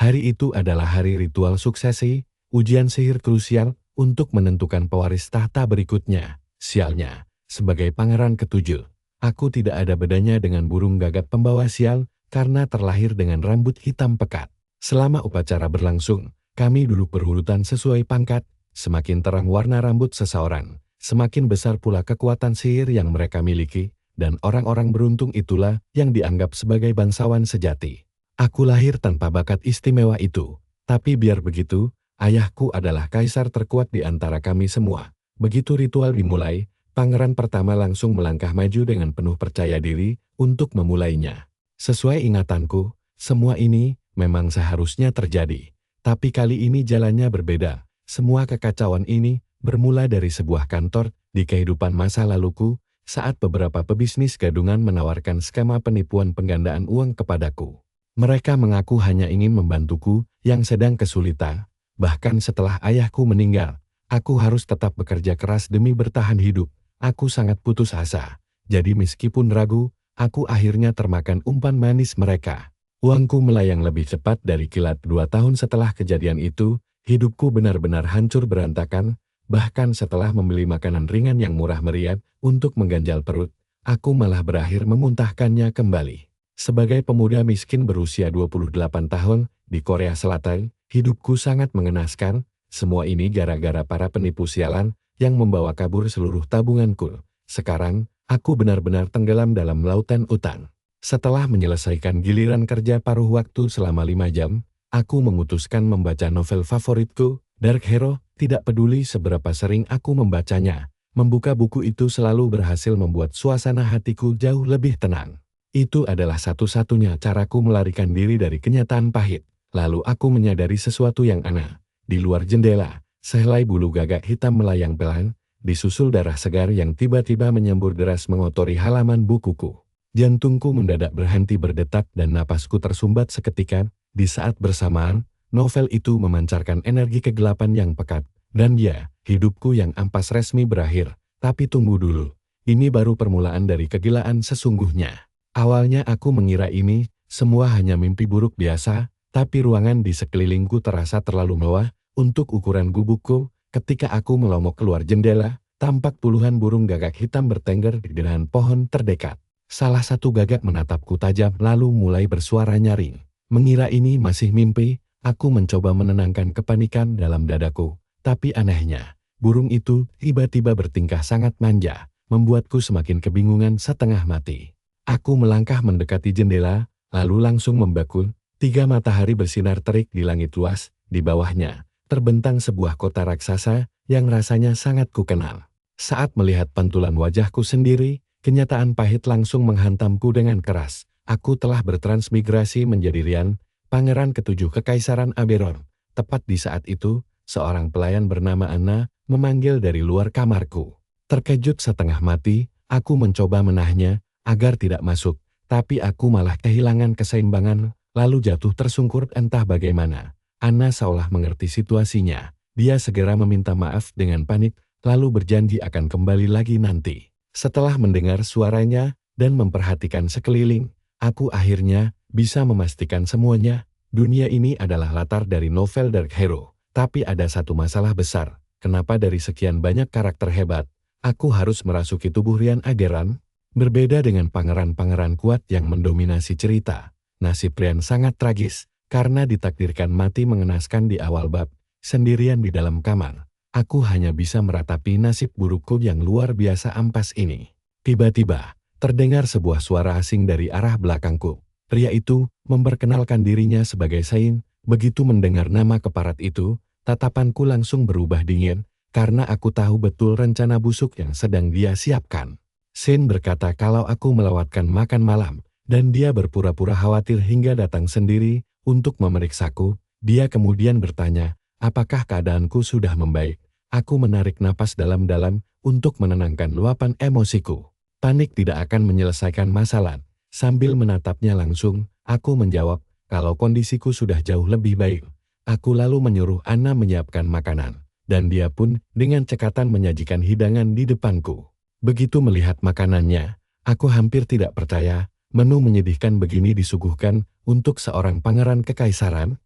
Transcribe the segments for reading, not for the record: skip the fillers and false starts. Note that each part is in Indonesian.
Hari itu adalah hari ritual suksesi, ujian sihir krusial untuk menentukan pewaris tahta berikutnya. Sialnya, sebagai pangeran ketujuh, aku tidak ada bedanya dengan burung gagak pembawa sial karena terlahir dengan rambut hitam pekat. Selama upacara berlangsung, kami duduk berurutan sesuai pangkat. Semakin terang warna rambut seseorang, semakin besar pula kekuatan sihir yang mereka miliki, dan orang-orang beruntung itulah yang dianggap sebagai bangsawan sejati. Aku lahir tanpa bakat istimewa itu, tapi biar begitu, ayahku adalah kaisar terkuat di antara kami semua. Begitu ritual dimulai, pangeran pertama langsung melangkah maju dengan penuh percaya diri untuk memulainya. Sesuai ingatanku, semua ini memang seharusnya terjadi, tapi kali ini jalannya berbeda. Semua kekacauan ini bermula dari sebuah kantor di kehidupan masa laluku saat beberapa pebisnis gadungan menawarkan skema penipuan penggandaan uang kepadaku. Mereka mengaku hanya ingin membantuku yang sedang kesulitan. Bahkan setelah ayahku meninggal, aku harus tetap bekerja keras demi bertahan hidup. Aku sangat putus asa. Jadi meskipun ragu, aku akhirnya termakan umpan manis mereka. Uangku melayang lebih cepat dari kilat 2 tahun setelah kejadian itu. Hidupku benar-benar hancur berantakan, bahkan setelah membeli makanan ringan yang murah meriah untuk mengganjal perut, aku malah berakhir memuntahkannya kembali. Sebagai pemuda miskin berusia 28 tahun di Korea Selatan, hidupku sangat mengenaskan. Semua ini gara-gara para penipu sialan yang membawa kabur seluruh tabunganku. Sekarang, aku benar-benar tenggelam dalam lautan utang. Setelah menyelesaikan giliran kerja paruh waktu selama 5 jam, aku memutuskan membaca novel favoritku, Dark Hero. Tidak peduli seberapa sering aku membacanya, membuka buku itu selalu berhasil membuat suasana hatiku jauh lebih tenang. Itu adalah satu-satunya caraku melarikan diri dari kenyataan pahit. Lalu aku menyadari sesuatu yang aneh. Di luar jendela, sehelai bulu gagak hitam melayang pelan, disusul darah segar yang tiba-tiba menyembur deras mengotori halaman bukuku. Jantungku mendadak berhenti berdetak dan napasku tersumbat seketika. Di saat bersamaan, novel itu memancarkan energi kegelapan yang pekat, dan ya, hidupku yang ampas resmi berakhir. Tapi tunggu dulu, ini baru permulaan dari kegilaan sesungguhnya. Awalnya aku mengira ini semua hanya mimpi buruk biasa, tapi ruangan di sekelilingku terasa terlalu mewah untuk ukuran gubukku. Ketika aku melomok keluar jendela, tampak puluhan burung gagak hitam bertengger di depan pohon terdekat. Salah satu gagak menatapku tajam lalu mulai bersuara nyaring. Mengira ini masih mimpi, aku mencoba menenangkan kepanikan dalam dadaku. Tapi anehnya, burung itu tiba-tiba bertingkah sangat manja, membuatku semakin kebingungan setengah mati. Aku melangkah mendekati jendela, lalu langsung membakul. 3 matahari bersinar terik di langit luas, di bawahnya terbentang sebuah kota raksasa yang rasanya sangat kukenal. Saat melihat pantulan wajahku sendiri, kenyataan pahit langsung menghantamku dengan keras. Aku telah bertransmigrasi menjadi Rian, pangeran ketujuh Kekaisaran Aberon. Tepat di saat itu, seorang pelayan bernama Anna memanggil dari luar kamarku. Terkejut setengah mati, aku mencoba menahannya agar tidak masuk, tapi aku malah kehilangan keseimbangan, lalu jatuh tersungkur entah bagaimana. Anna seolah mengerti situasinya. Dia segera meminta maaf dengan panik, lalu berjanji akan kembali lagi nanti. Setelah mendengar suaranya dan memperhatikan sekeliling, aku akhirnya bisa memastikan semuanya. Dunia ini adalah latar dari novel Dark Hero. Tapi ada satu masalah besar. Kenapa dari sekian banyak karakter hebat, aku harus merasuki tubuh Rian Ageran? Berbeda dengan pangeran-pangeran kuat yang mendominasi cerita, nasib Rian sangat tragis, karena ditakdirkan mati mengenaskan di awal bab. Sendirian di dalam kamar, aku hanya bisa meratapi nasib burukku yang luar biasa ampas ini. Tiba-tiba, terdengar sebuah suara asing dari arah belakangku. Pria itu memperkenalkan dirinya sebagai Sain. Begitu mendengar nama keparat itu, tatapanku langsung berubah dingin, karena aku tahu betul rencana busuk yang sedang dia siapkan. Sain berkata kalau aku melewatkan makan malam, dan dia berpura-pura khawatir hingga datang sendiri untuk memeriksaku. Dia kemudian bertanya, apakah keadaanku sudah membaik? Aku menarik napas dalam-dalam untuk menenangkan luapan emosiku. Panik tidak akan menyelesaikan masalah. Sambil menatapnya langsung, aku menjawab, kalau kondisiku sudah jauh lebih baik. Aku lalu menyuruh Anna menyiapkan makanan, dan dia pun dengan cekatan menyajikan hidangan di depanku. Begitu melihat makanannya, aku hampir tidak percaya, menu menyedihkan begini disuguhkan untuk seorang pangeran kekaisaran.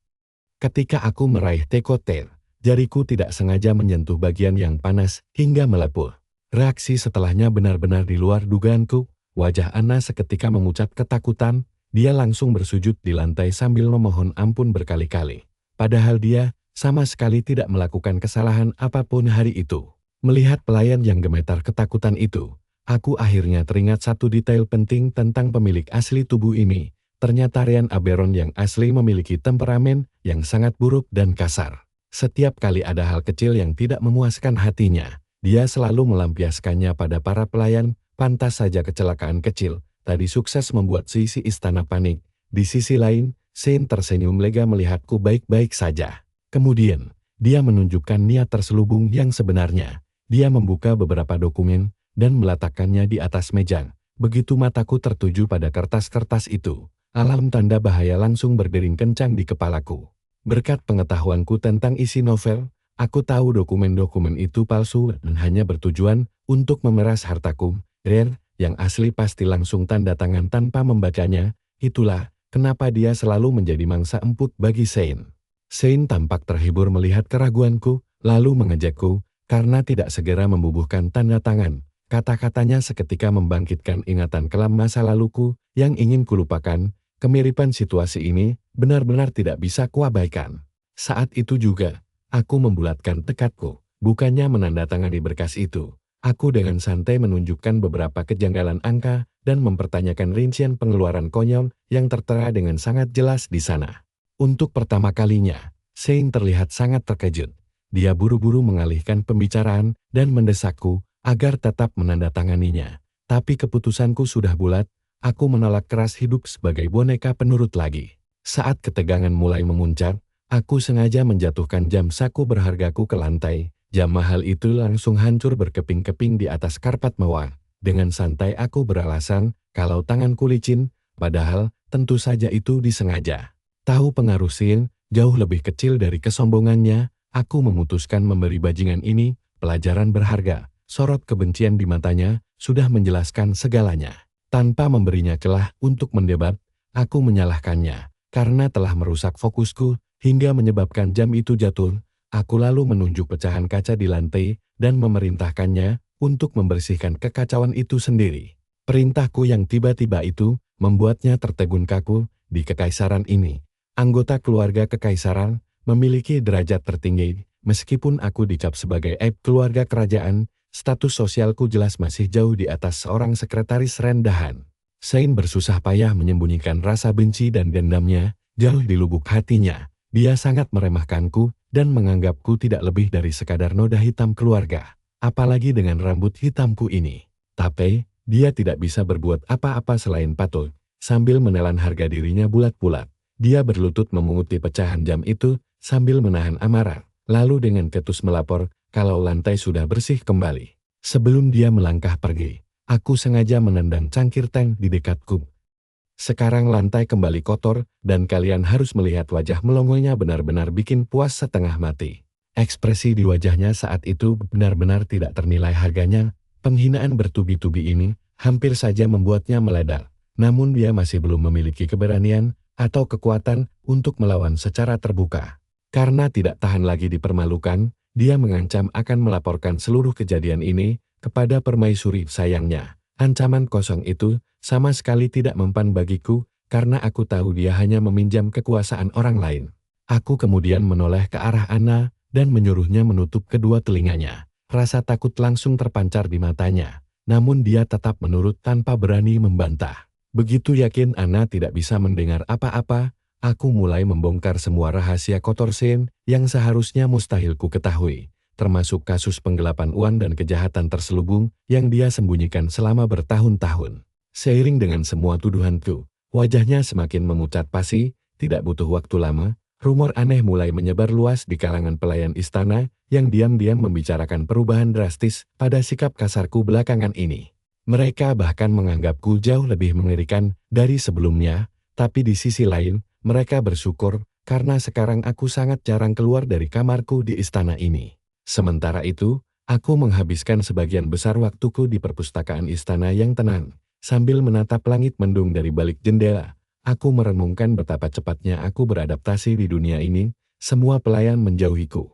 Ketika aku meraih tekoter, jariku tidak sengaja menyentuh bagian yang panas hingga melepuh. Reaksi setelahnya benar-benar di luar dugaanku. Wajah Anna seketika memucat ketakutan, dia langsung bersujud di lantai sambil memohon ampun berkali-kali. Padahal dia sama sekali tidak melakukan kesalahan apapun hari itu. Melihat pelayan yang gemetar ketakutan itu, aku akhirnya teringat satu detail penting tentang pemilik asli tubuh ini. Ternyata Ryan Aberon yang asli memiliki temperamen yang sangat buruk dan kasar. Setiap kali ada hal kecil yang tidak memuaskan hatinya, dia selalu melampiaskannya pada para pelayan. Pantas saja kecelakaan kecil tadi sukses membuat seisi istana panik. Di sisi lain, Shane tersenyum lega melihatku baik-baik saja. Kemudian, dia menunjukkan niat terselubung yang sebenarnya. Dia membuka beberapa dokumen dan meletakkannya di atas meja. Begitu mataku tertuju pada kertas-kertas itu, alarm tanda bahaya langsung berdering kencang di kepalaku. Berkat pengetahuanku tentang isi novel, aku tahu dokumen-dokumen itu palsu dan hanya bertujuan untuk memeras hartaku. Ryan yang asli pasti langsung tanda tangan tanpa membacanya. Itulah kenapa dia selalu menjadi mangsa empuk bagi Shane. Shane tampak terhibur melihat keraguanku, lalu mengejakku karena tidak segera membubuhkan tanda tangan. Kata-katanya seketika membangkitkan ingatan kelam masa laluku yang ingin kulupakan. Kemiripan situasi ini benar-benar tidak bisa kuabaikan. Saat itu juga, aku membulatkan tekadku, bukannya menandatangani berkas itu. Aku dengan santai menunjukkan beberapa kejanggalan angka dan mempertanyakan rincian pengeluaran konyol yang tertera dengan sangat jelas di sana. Untuk pertama kalinya, Shane terlihat sangat terkejut. Dia buru-buru mengalihkan pembicaraan dan mendesakku agar tetap menandatanganinya. Tapi keputusanku sudah bulat, aku menolak keras hidup sebagai boneka penurut lagi. Saat ketegangan mulai memuncak, aku sengaja menjatuhkan jam saku berhargaku ke lantai. Jam mahal itu langsung hancur berkeping-keping di atas karpet mewah. Dengan santai aku beralasan kalau tanganku licin, padahal tentu saja itu disengaja. Tahu pengaruh Shane jauh lebih kecil dari kesombongannya, aku memutuskan memberi bajingan ini pelajaran berharga. Sorot kebencian di matanya sudah menjelaskan segalanya. Tanpa memberinya celah untuk mendebat, aku menyalahkannya karena telah merusak fokusku hingga menyebabkan jam itu jatuh. Aku lalu menunjuk pecahan kaca di lantai dan memerintahkannya untuk membersihkan kekacauan itu sendiri. Perintahku yang tiba-tiba itu membuatnya tertegun kaku. Di kekaisaran ini, anggota keluarga kekaisaran memiliki derajat tertinggi. Meskipun aku dicap sebagai aib keluarga kerajaan, status sosialku jelas masih jauh di atas seorang sekretaris rendahan. Shane bersusah payah menyembunyikan rasa benci dan dendamnya jauh di lubuk hatinya. Dia sangat meremehkanku dan menganggapku tidak lebih dari sekadar noda hitam keluarga, apalagi dengan rambut hitamku ini. Tapi, dia tidak bisa berbuat apa-apa selain patuh. Sambil menelan harga dirinya bulat-bulat, dia berlutut memunguti pecahan jam itu sambil menahan amarah, lalu dengan ketus melapor kalau lantai sudah bersih kembali. Sebelum dia melangkah pergi, aku sengaja menendang cangkir teh di dekatku. Sekarang lantai kembali kotor, dan kalian harus melihat wajah melongonya benar-benar bikin puas setengah mati. Ekspresi di wajahnya saat itu benar-benar tidak ternilai harganya. Penghinaan bertubi-tubi ini hampir saja membuatnya meledak. Namun dia masih belum memiliki keberanian atau kekuatan untuk melawan secara terbuka. Karena tidak tahan lagi dipermalukan, dia mengancam akan melaporkan seluruh kejadian ini kepada permaisuri sayangnya. Ancaman kosong itu sama sekali tidak mempan bagiku, karena aku tahu dia hanya meminjam kekuasaan orang lain. Aku kemudian menoleh ke arah Anna dan menyuruhnya menutup kedua telinganya. Rasa takut langsung terpancar di matanya, namun dia tetap menurut tanpa berani membantah. Begitu yakin Anna tidak bisa mendengar apa-apa, aku mulai membongkar semua rahasia kotor Shane yang seharusnya mustahil ku ketahui, termasuk kasus penggelapan uang dan kejahatan terselubung yang dia sembunyikan selama bertahun-tahun. Seiring dengan semua tuduhanku, wajahnya semakin memucat pasi. Tidak butuh waktu lama, rumor aneh mulai menyebar luas di kalangan pelayan istana yang diam-diam membicarakan perubahan drastis pada sikap kasarku belakangan ini. Mereka bahkan menganggapku jauh lebih mengerikan dari sebelumnya, tapi di sisi lain, mereka bersyukur karena sekarang aku sangat jarang keluar dari kamarku di istana ini. Sementara itu, aku menghabiskan sebagian besar waktuku di perpustakaan istana yang tenang. Sambil menatap langit mendung dari balik jendela, aku merenungkan betapa cepatnya aku beradaptasi di dunia ini. Semua pelayan menjauhiku.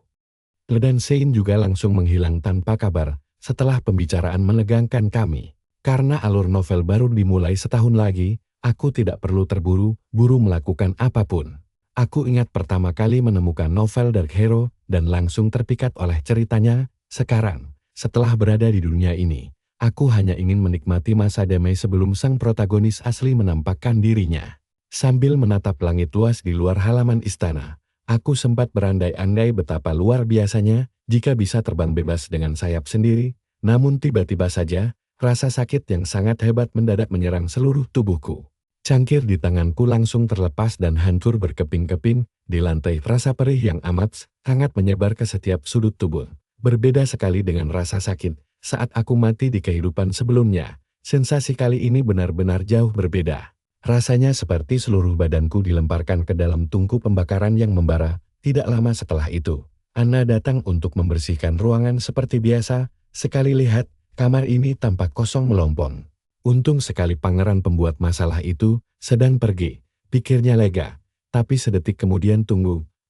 Dan Sein juga langsung menghilang tanpa kabar setelah pembicaraan menegangkan kami. Karena alur novel baru dimulai setahun lagi, aku tidak perlu terburu-buru melakukan apapun. Aku ingat pertama kali menemukan novel Dark Hero dan langsung terpikat oleh ceritanya. Sekarang, setelah berada di dunia ini, aku hanya ingin menikmati masa damai sebelum sang protagonis asli menampakkan dirinya. Sambil menatap langit luas di luar halaman istana, aku sempat berandai-andai betapa luar biasanya jika bisa terbang bebas dengan sayap sendiri, namun tiba-tiba saja, rasa sakit yang sangat hebat mendadak menyerang seluruh tubuhku. Cangkir di tanganku langsung terlepas dan hancur berkeping-keping di lantai. Rasa perih yang amat sangat menyebar ke setiap sudut tubuh. Berbeda sekali dengan rasa sakit saat aku mati di kehidupan sebelumnya. Sensasi kali ini benar-benar jauh berbeda. Rasanya seperti seluruh badanku dilemparkan ke dalam tungku pembakaran yang membara. Tidak lama setelah itu, Anna datang untuk membersihkan ruangan seperti biasa. Sekali lihat, kamar ini tampak kosong melompong. Untung sekali pangeran pembuat masalah itu sedang pergi, pikirnya lega. Tapi sedetik kemudian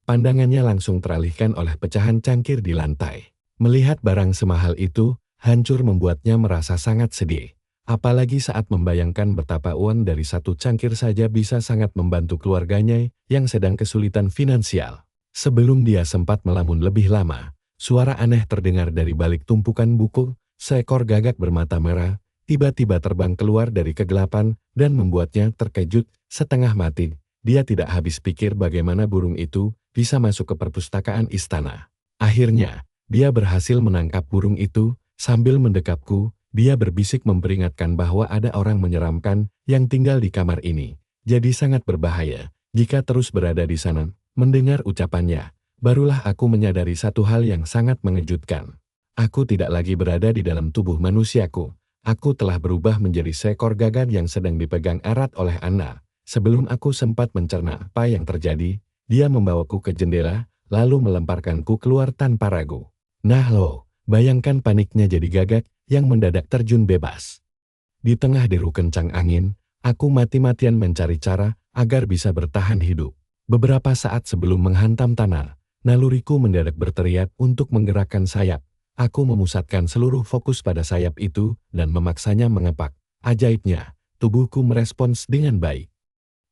pandangannya langsung teralihkan oleh pecahan cangkir di lantai. Melihat barang semahal itu, hancur membuatnya merasa sangat sedih. Apalagi saat membayangkan betapa uang dari satu cangkir saja bisa sangat membantu keluarganya yang sedang kesulitan finansial. Sebelum dia sempat melamun lebih lama, suara aneh terdengar dari balik tumpukan buku. Seekor gagak bermata merah tiba-tiba terbang keluar dari kegelapan dan membuatnya terkejut setengah mati. Dia tidak habis pikir bagaimana burung itu bisa masuk ke perpustakaan istana. Akhirnya, dia berhasil menangkap burung itu. Sambil mendekapku, dia berbisik memperingatkan bahwa ada orang menyeramkan yang tinggal di kamar ini. Jadi sangat berbahaya jika terus berada di sana. Mendengar ucapannya, barulah aku menyadari satu hal yang sangat mengejutkan. Aku tidak lagi berada di dalam tubuh manusiaku. Aku telah berubah menjadi seekor gagak yang sedang dipegang erat oleh Anna. Sebelum aku sempat mencerna apa yang terjadi, dia membawaku ke jendela, lalu melemparkanku keluar tanpa ragu. Nah lo, bayangkan paniknya jadi gagak yang mendadak terjun bebas. Di tengah deru kencang angin, aku mati-matian mencari cara agar bisa bertahan hidup. Beberapa saat sebelum menghantam tanah, naluriku mendadak berteriak untuk menggerakkan sayap. Aku memusatkan seluruh fokus pada sayap itu dan memaksanya mengepak. Ajaibnya, tubuhku merespons dengan baik.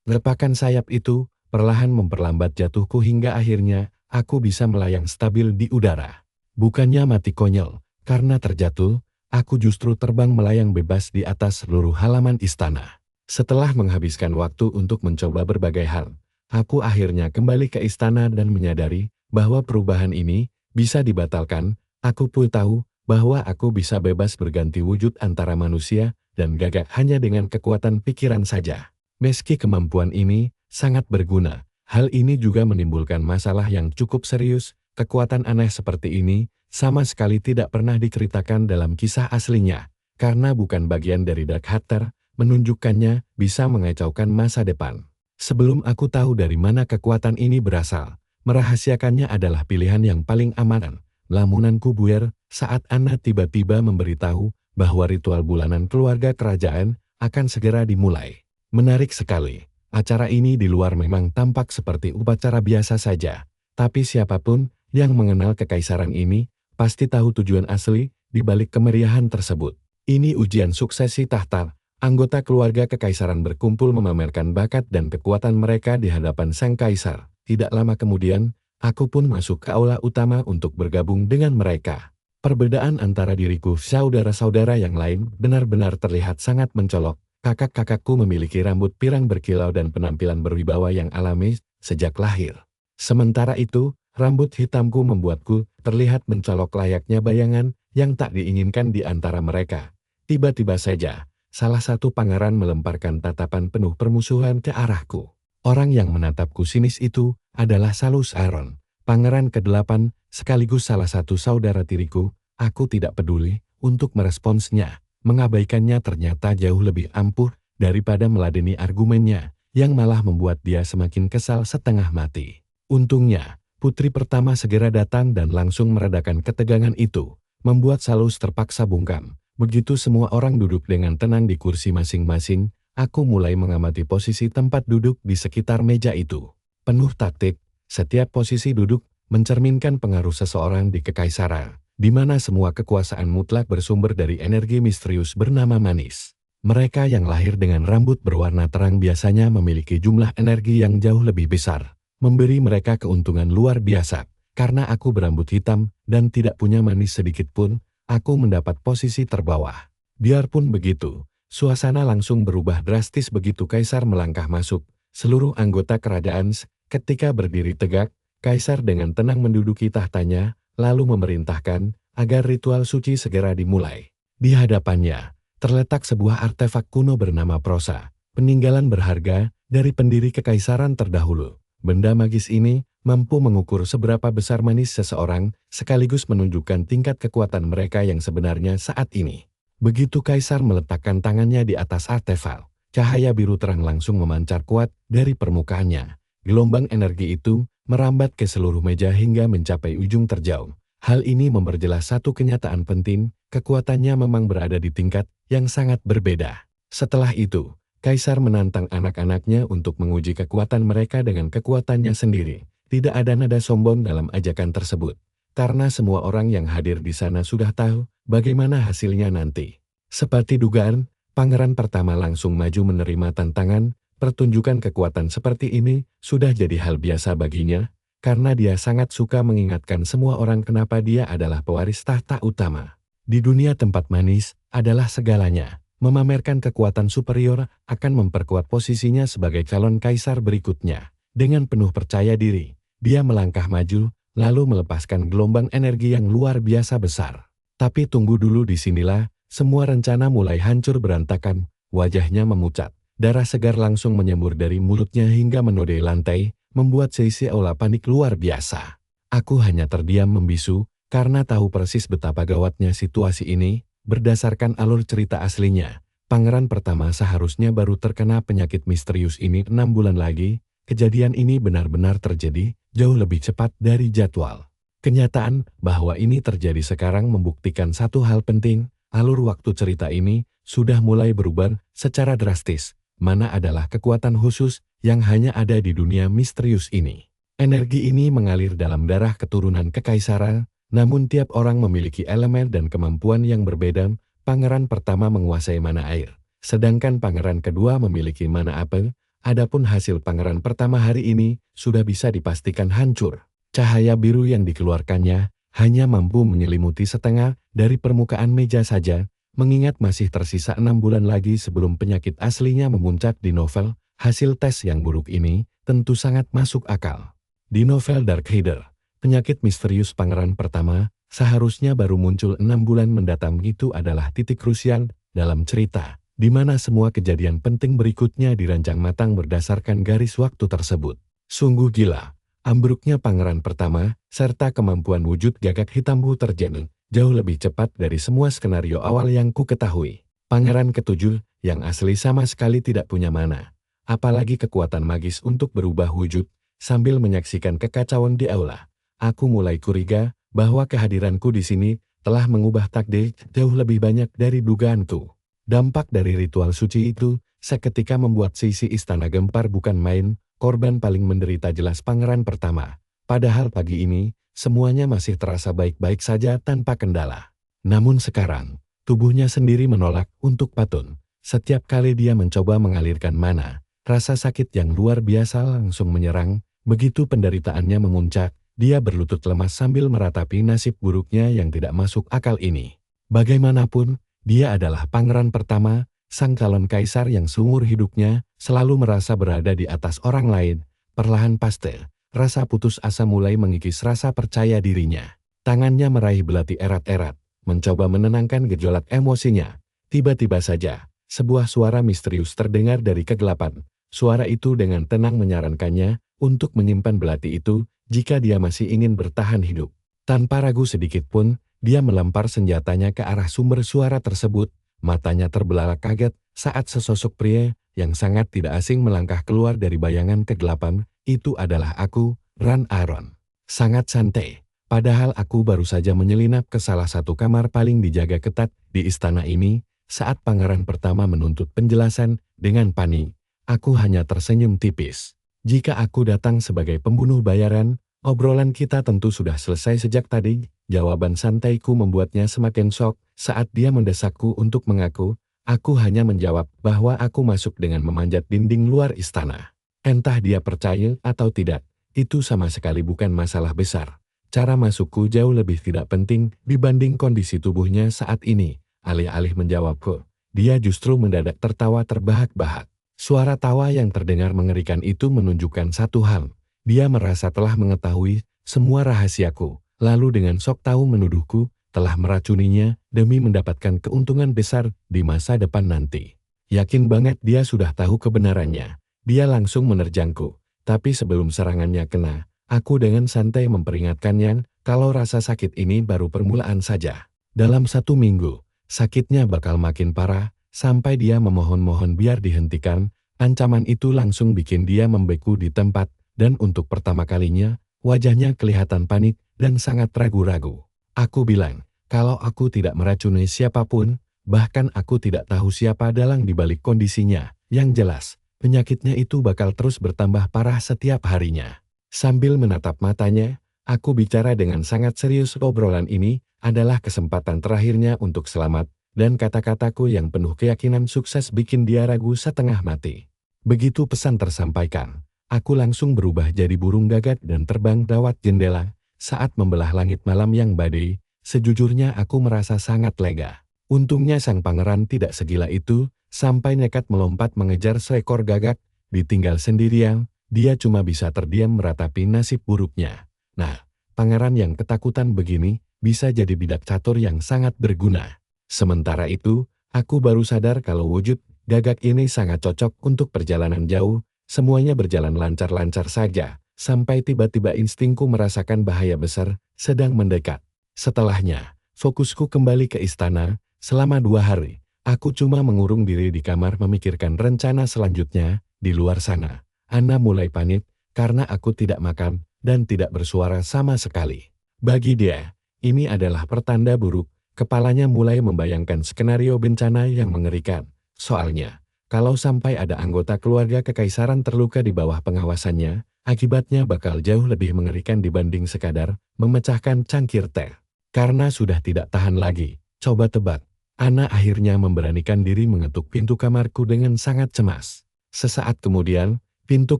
Lepakan sayap itu perlahan memperlambat jatuhku hingga akhirnya aku bisa melayang stabil di udara. Bukannya mati konyol, karena terjatuh, aku justru terbang melayang bebas di atas seluruh halaman istana. Setelah menghabiskan waktu untuk mencoba berbagai hal, aku akhirnya kembali ke istana dan menyadari bahwa perubahan ini bisa dibatalkan. Aku pun tahu bahwa aku bisa bebas berganti wujud antara manusia dan gagak hanya dengan kekuatan pikiran saja. Meski kemampuan ini sangat berguna, hal ini juga menimbulkan masalah yang cukup serius. Kekuatan aneh seperti ini sama sekali tidak pernah diceritakan dalam kisah aslinya, karena bukan bagian dari Dark Hatter. Menunjukkannya bisa mengacaukan masa depan. Sebelum aku tahu dari mana kekuatan ini berasal, merahasiakannya adalah pilihan yang paling aman. Lamunanku buyar saat Anna tiba-tiba memberitahu bahwa ritual bulanan keluarga kerajaan akan segera dimulai. Menarik sekali, acara ini di luar memang tampak seperti upacara biasa saja, tapi siapapun yang mengenal kekaisaran ini pasti tahu tujuan asli di balik kemeriahan tersebut. Ini ujian suksesi tahta. Anggota keluarga kekaisaran berkumpul memamerkan bakat dan kekuatan mereka di hadapan sang kaisar. Tidak lama kemudian, aku pun masuk ke aula utama untuk bergabung dengan mereka. Perbedaan antara diriku saudara-saudara yang lain benar-benar terlihat sangat mencolok. Kakak-kakakku memiliki rambut pirang berkilau dan penampilan berwibawa yang alami sejak lahir. Sementara itu, rambut hitamku membuatku terlihat mencolok layaknya bayangan yang tak diinginkan di antara mereka. Tiba-tiba saja, salah satu pangeran melemparkan tatapan penuh permusuhan ke arahku. Orang yang menatapku sinis itu adalah Salus Aaron, pangeran ke-8 sekaligus salah satu saudara tiriku. Aku tidak peduli untuk meresponsnya. Mengabaikannya ternyata jauh lebih ampuh daripada meladeni argumennya, yang malah membuat dia semakin kesal setengah mati. Untungnya, putri pertama segera datang dan langsung meredakan ketegangan itu, membuat Salus terpaksa bungkam. Begitu semua orang duduk dengan tenang di kursi masing-masing, aku mulai mengamati posisi tempat duduk di sekitar meja itu. Penuh taktik, Setiap posisi duduk mencerminkan pengaruh seseorang di kekaisaran, di mana semua kekuasaan mutlak bersumber dari energi misterius bernama manis. Mereka yang lahir dengan rambut berwarna terang biasanya memiliki jumlah energi yang jauh lebih besar, memberi mereka keuntungan luar biasa. Karena aku berambut hitam dan tidak punya manis sedikit pun, aku mendapat posisi terbawah. Biarpun begitu, suasana langsung berubah drastis begitu kaisar melangkah masuk. Seluruh anggota kerajaan ketika berdiri tegak, kaisar dengan tenang menduduki tahtanya, lalu memerintahkan agar ritual suci segera dimulai. Di hadapannya terletak sebuah artefak kuno bernama prosa, peninggalan berharga dari pendiri kekaisaran terdahulu. Benda magis ini mampu mengukur seberapa besar manis seseorang, sekaligus menunjukkan tingkat kekuatan mereka yang sebenarnya saat ini. Begitu kaisar meletakkan tangannya di atas artefak, cahaya biru terang langsung memancar kuat dari permukaannya. Gelombang energi itu merambat ke seluruh meja hingga mencapai ujung terjauh. Hal ini memperjelas satu kenyataan penting, kekuatannya memang berada di tingkat yang sangat berbeda. Setelah itu, kaisar menantang anak-anaknya untuk menguji kekuatan mereka dengan kekuatannya sendiri. Tidak ada nada sombong dalam ajakan tersebut, karena semua orang yang hadir di sana sudah tahu bagaimana hasilnya nanti. Seperti dugaan, pangeran pertama langsung maju menerima tantangan. Pertunjukan kekuatan seperti ini sudah jadi hal biasa baginya, karena dia sangat suka mengingatkan semua orang kenapa dia adalah pewaris tahta utama. Di dunia tempat manis adalah segalanya. Memamerkan kekuatan superior akan memperkuat posisinya sebagai calon kaisar berikutnya. Dengan penuh percaya diri, dia melangkah maju, lalu melepaskan gelombang energi yang luar biasa besar. Tapi tunggu dulu, disinilah semua rencana mulai hancur berantakan. Wajahnya memucat, darah segar langsung menyembur dari mulutnya hingga menodai lantai, membuat seisi aula panik luar biasa. Aku hanya terdiam membisu, karena tahu persis betapa gawatnya situasi ini. Berdasarkan alur cerita aslinya, pangeran pertama seharusnya baru terkena penyakit misterius ini 6 bulan lagi. Kejadian ini benar-benar terjadi jauh lebih cepat dari jadwal. Kenyataan bahwa ini terjadi sekarang membuktikan satu hal penting, alur waktu cerita ini sudah mulai berubah secara drastis. Mana adalah kekuatan khusus yang hanya ada di dunia misterius ini. Energi ini mengalir dalam darah keturunan kekaisaran, namun tiap orang memiliki elemen dan kemampuan yang berbeda. Pangeran pertama menguasai mana air, sedangkan pangeran kedua memiliki mana api. Adapun hasil pangeran pertama hari ini sudah bisa dipastikan hancur. Cahaya biru yang dikeluarkannya hanya mampu menyelimuti setengah dari permukaan meja saja, mengingat masih tersisa 6 bulan lagi sebelum penyakit aslinya memuncak di novel. Hasil tes yang buruk ini tentu sangat masuk akal. Di novel Dark Heider, penyakit misterius pangeran pertama seharusnya baru muncul 6 bulan mendatang. Itu adalah titik krusial dalam cerita, di mana semua kejadian penting berikutnya dirancang matang berdasarkan garis waktu tersebut. Sungguh gila, ambruknya pangeran pertama, serta kemampuan wujud gagak hitamku terjadi jauh lebih cepat dari semua skenario awal yang ku ketahui. Pangeran ketujuh, yang asli sama sekali tidak punya mana, apalagi kekuatan magis untuk berubah wujud. Sambil menyaksikan kekacauan di aula, aku mulai curiga bahwa kehadiranku di sini telah mengubah takdir jauh lebih banyak dari dugaanku. Dampak dari ritual suci itu seketika membuat sisi istana gempar bukan main. Korban paling menderita jelas pangeran pertama. Padahal pagi ini semuanya masih terasa baik-baik saja tanpa kendala. Namun sekarang, tubuhnya sendiri menolak untuk patun. Setiap kali dia mencoba mengalirkan mana, rasa sakit yang luar biasa langsung menyerang. Begitu penderitaannya memuncak, dia berlutut lemas sambil meratapi nasib buruknya yang tidak masuk akal ini. Bagaimanapun, dia adalah pangeran pertama, sang calon kaisar yang seumur hidupnya selalu merasa berada di atas orang lain. Perlahan pasti, rasa putus asa mulai mengikis rasa percaya dirinya. Tangannya meraih belati erat-erat, mencoba menenangkan gejolak emosinya. Tiba-tiba saja, sebuah suara misterius terdengar dari kegelapan. Suara itu dengan tenang menyarankannya untuk menyimpan belati itu jika dia masih ingin bertahan hidup. Tanpa ragu sedikit pun, dia melempar senjatanya ke arah sumber suara tersebut. Matanya terbelalak kaget saat sesosok pria yang sangat tidak asing melangkah keluar dari bayangan kegelapan. Itu adalah aku, Ran Aron. Sangat santai, padahal aku baru saja menyelinap ke salah satu kamar paling dijaga ketat di istana ini. Saat pangeran pertama menuntut penjelasan dengan panik, aku hanya tersenyum tipis. Jika aku datang sebagai pembunuh bayaran, obrolan kita tentu sudah selesai sejak tadi. Jawaban santaiku membuatnya semakin syok saat dia mendesakku untuk mengaku. Aku hanya menjawab bahwa aku masuk dengan memanjat dinding luar istana. Entah dia percaya atau tidak, itu sama sekali bukan masalah besar. Cara masukku jauh lebih tidak penting dibanding kondisi tubuhnya saat ini. Alih-alih menjawabku, dia justru mendadak tertawa terbahak-bahak. Suara tawa yang terdengar mengerikan itu menunjukkan satu hal. Dia merasa telah mengetahui semua rahasiaku, lalu dengan sok tahu menuduhku telah meracuninya demi mendapatkan keuntungan besar di masa depan nanti. Yakin banget dia sudah tahu kebenarannya. Dia langsung menerjangku, tapi sebelum serangannya kena, aku dengan santai memperingatkannya kalau rasa sakit ini baru permulaan saja. Dalam 1 minggu, sakitnya bakal makin parah, sampai dia memohon-mohon biar dihentikan. Ancaman itu langsung bikin dia membeku di tempat, dan untuk pertama kalinya, wajahnya kelihatan panik dan sangat ragu-ragu. Aku bilang, kalau aku tidak meracuni siapapun, bahkan aku tidak tahu siapa dalang di balik kondisinya, yang jelas, penyakitnya itu bakal terus bertambah parah setiap harinya. Sambil menatap matanya, aku bicara dengan sangat serius. Obrolan ini adalah kesempatan terakhirnya untuk selamat, dan kata-kataku yang penuh keyakinan sukses bikin dia ragu setengah mati. Begitu pesan tersampaikan, aku langsung berubah jadi burung gagak dan terbang lewat jendela. Saat membelah langit malam yang badai, sejujurnya aku merasa sangat lega. Untungnya sang pangeran tidak segila itu, sampai nekat melompat mengejar seekor gagak. Ditinggal sendirian, dia cuma bisa terdiam meratapi nasib buruknya. Nah, pangeran yang ketakutan begini bisa jadi bidak catur yang sangat berguna. Sementara itu, aku baru sadar kalau wujud gagak ini sangat cocok untuk perjalanan jauh. Semuanya berjalan lancar-lancar saja, sampai tiba-tiba instingku merasakan bahaya besar sedang mendekat. Setelahnya, fokusku kembali ke istana. Selama 2 hari, aku cuma mengurung diri di kamar memikirkan rencana selanjutnya. Di luar sana, Anna mulai panik karena aku tidak makan dan tidak bersuara sama sekali. Bagi dia, ini adalah pertanda buruk. Kepalanya mulai membayangkan skenario bencana yang mengerikan. Soalnya, kalau sampai ada anggota keluarga kekaisaran terluka di bawah pengawasannya, akibatnya bakal jauh lebih mengerikan dibanding sekadar memecahkan cangkir teh. Karena sudah tidak tahan lagi, coba tebak, Anna akhirnya memberanikan diri mengetuk pintu kamarku dengan sangat cemas. Sesaat kemudian, pintu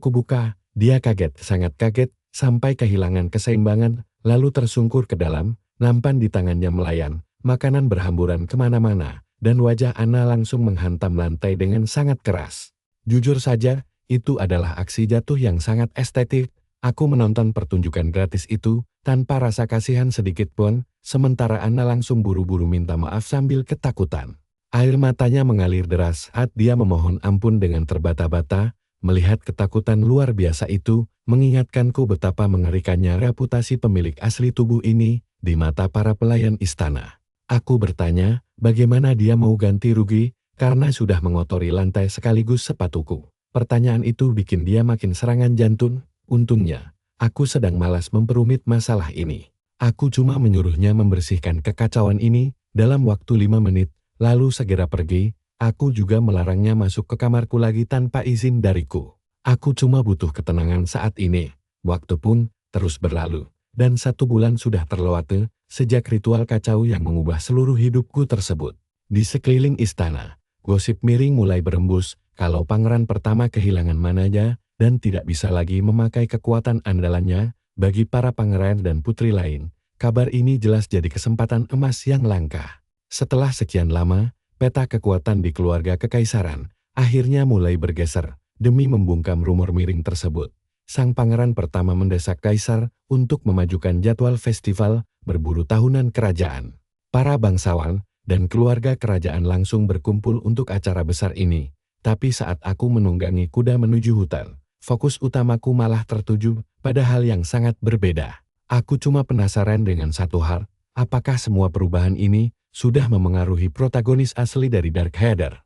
kubuka. Dia kaget, sangat kaget, sampai kehilangan keseimbangan, lalu tersungkur ke dalam. Nampan di tangannya melayan, makanan berhamburan kemana-mana, dan wajah Anna langsung menghantam lantai dengan sangat keras. Jujur saja, itu adalah aksi jatuh yang sangat estetik. Aku menonton pertunjukan gratis itu, tanpa rasa kasihan sedikit pun, sementara Anna langsung buru-buru minta maaf sambil ketakutan. Air matanya mengalir deras saat dia memohon ampun dengan terbata-bata. Melihat ketakutan luar biasa itu, mengingatkanku betapa mengerikannya reputasi pemilik asli tubuh ini di mata para pelayan istana. Aku bertanya, bagaimana dia mau ganti rugi karena sudah mengotori lantai sekaligus sepatuku. Pertanyaan itu bikin dia makin serangan jantung. Untungnya, aku sedang malas memperumit masalah ini. Aku cuma menyuruhnya membersihkan kekacauan ini dalam waktu 5 menit, lalu segera pergi. Aku juga melarangnya masuk ke kamarku lagi tanpa izin dariku. Aku cuma butuh ketenangan saat ini. Waktu pun terus berlalu, dan 1 bulan sudah terlewati sejak ritual kacau yang mengubah seluruh hidupku tersebut. Di sekeliling istana, gosip miring mulai berembus kalau pangeran pertama kehilangan mananya dan tidak bisa lagi memakai kekuatan andalannya. Bagi para pangeran dan putri lain, kabar ini jelas jadi kesempatan emas yang langka. Setelah sekian lama, peta kekuatan di keluarga kekaisaran akhirnya mulai bergeser. Demi membungkam rumor miring tersebut, sang pangeran pertama mendesak kaisar untuk memajukan jadwal festival berburu tahunan kerajaan. Para bangsawan dan keluarga kerajaan langsung berkumpul untuk acara besar ini. Tapi saat aku menunggangi kuda menuju hutan, fokus utamaku malah tertuju pada hal yang sangat berbeda. Aku cuma penasaran dengan satu hal, apakah semua perubahan ini sudah memengaruhi protagonis asli dari Dark Heather.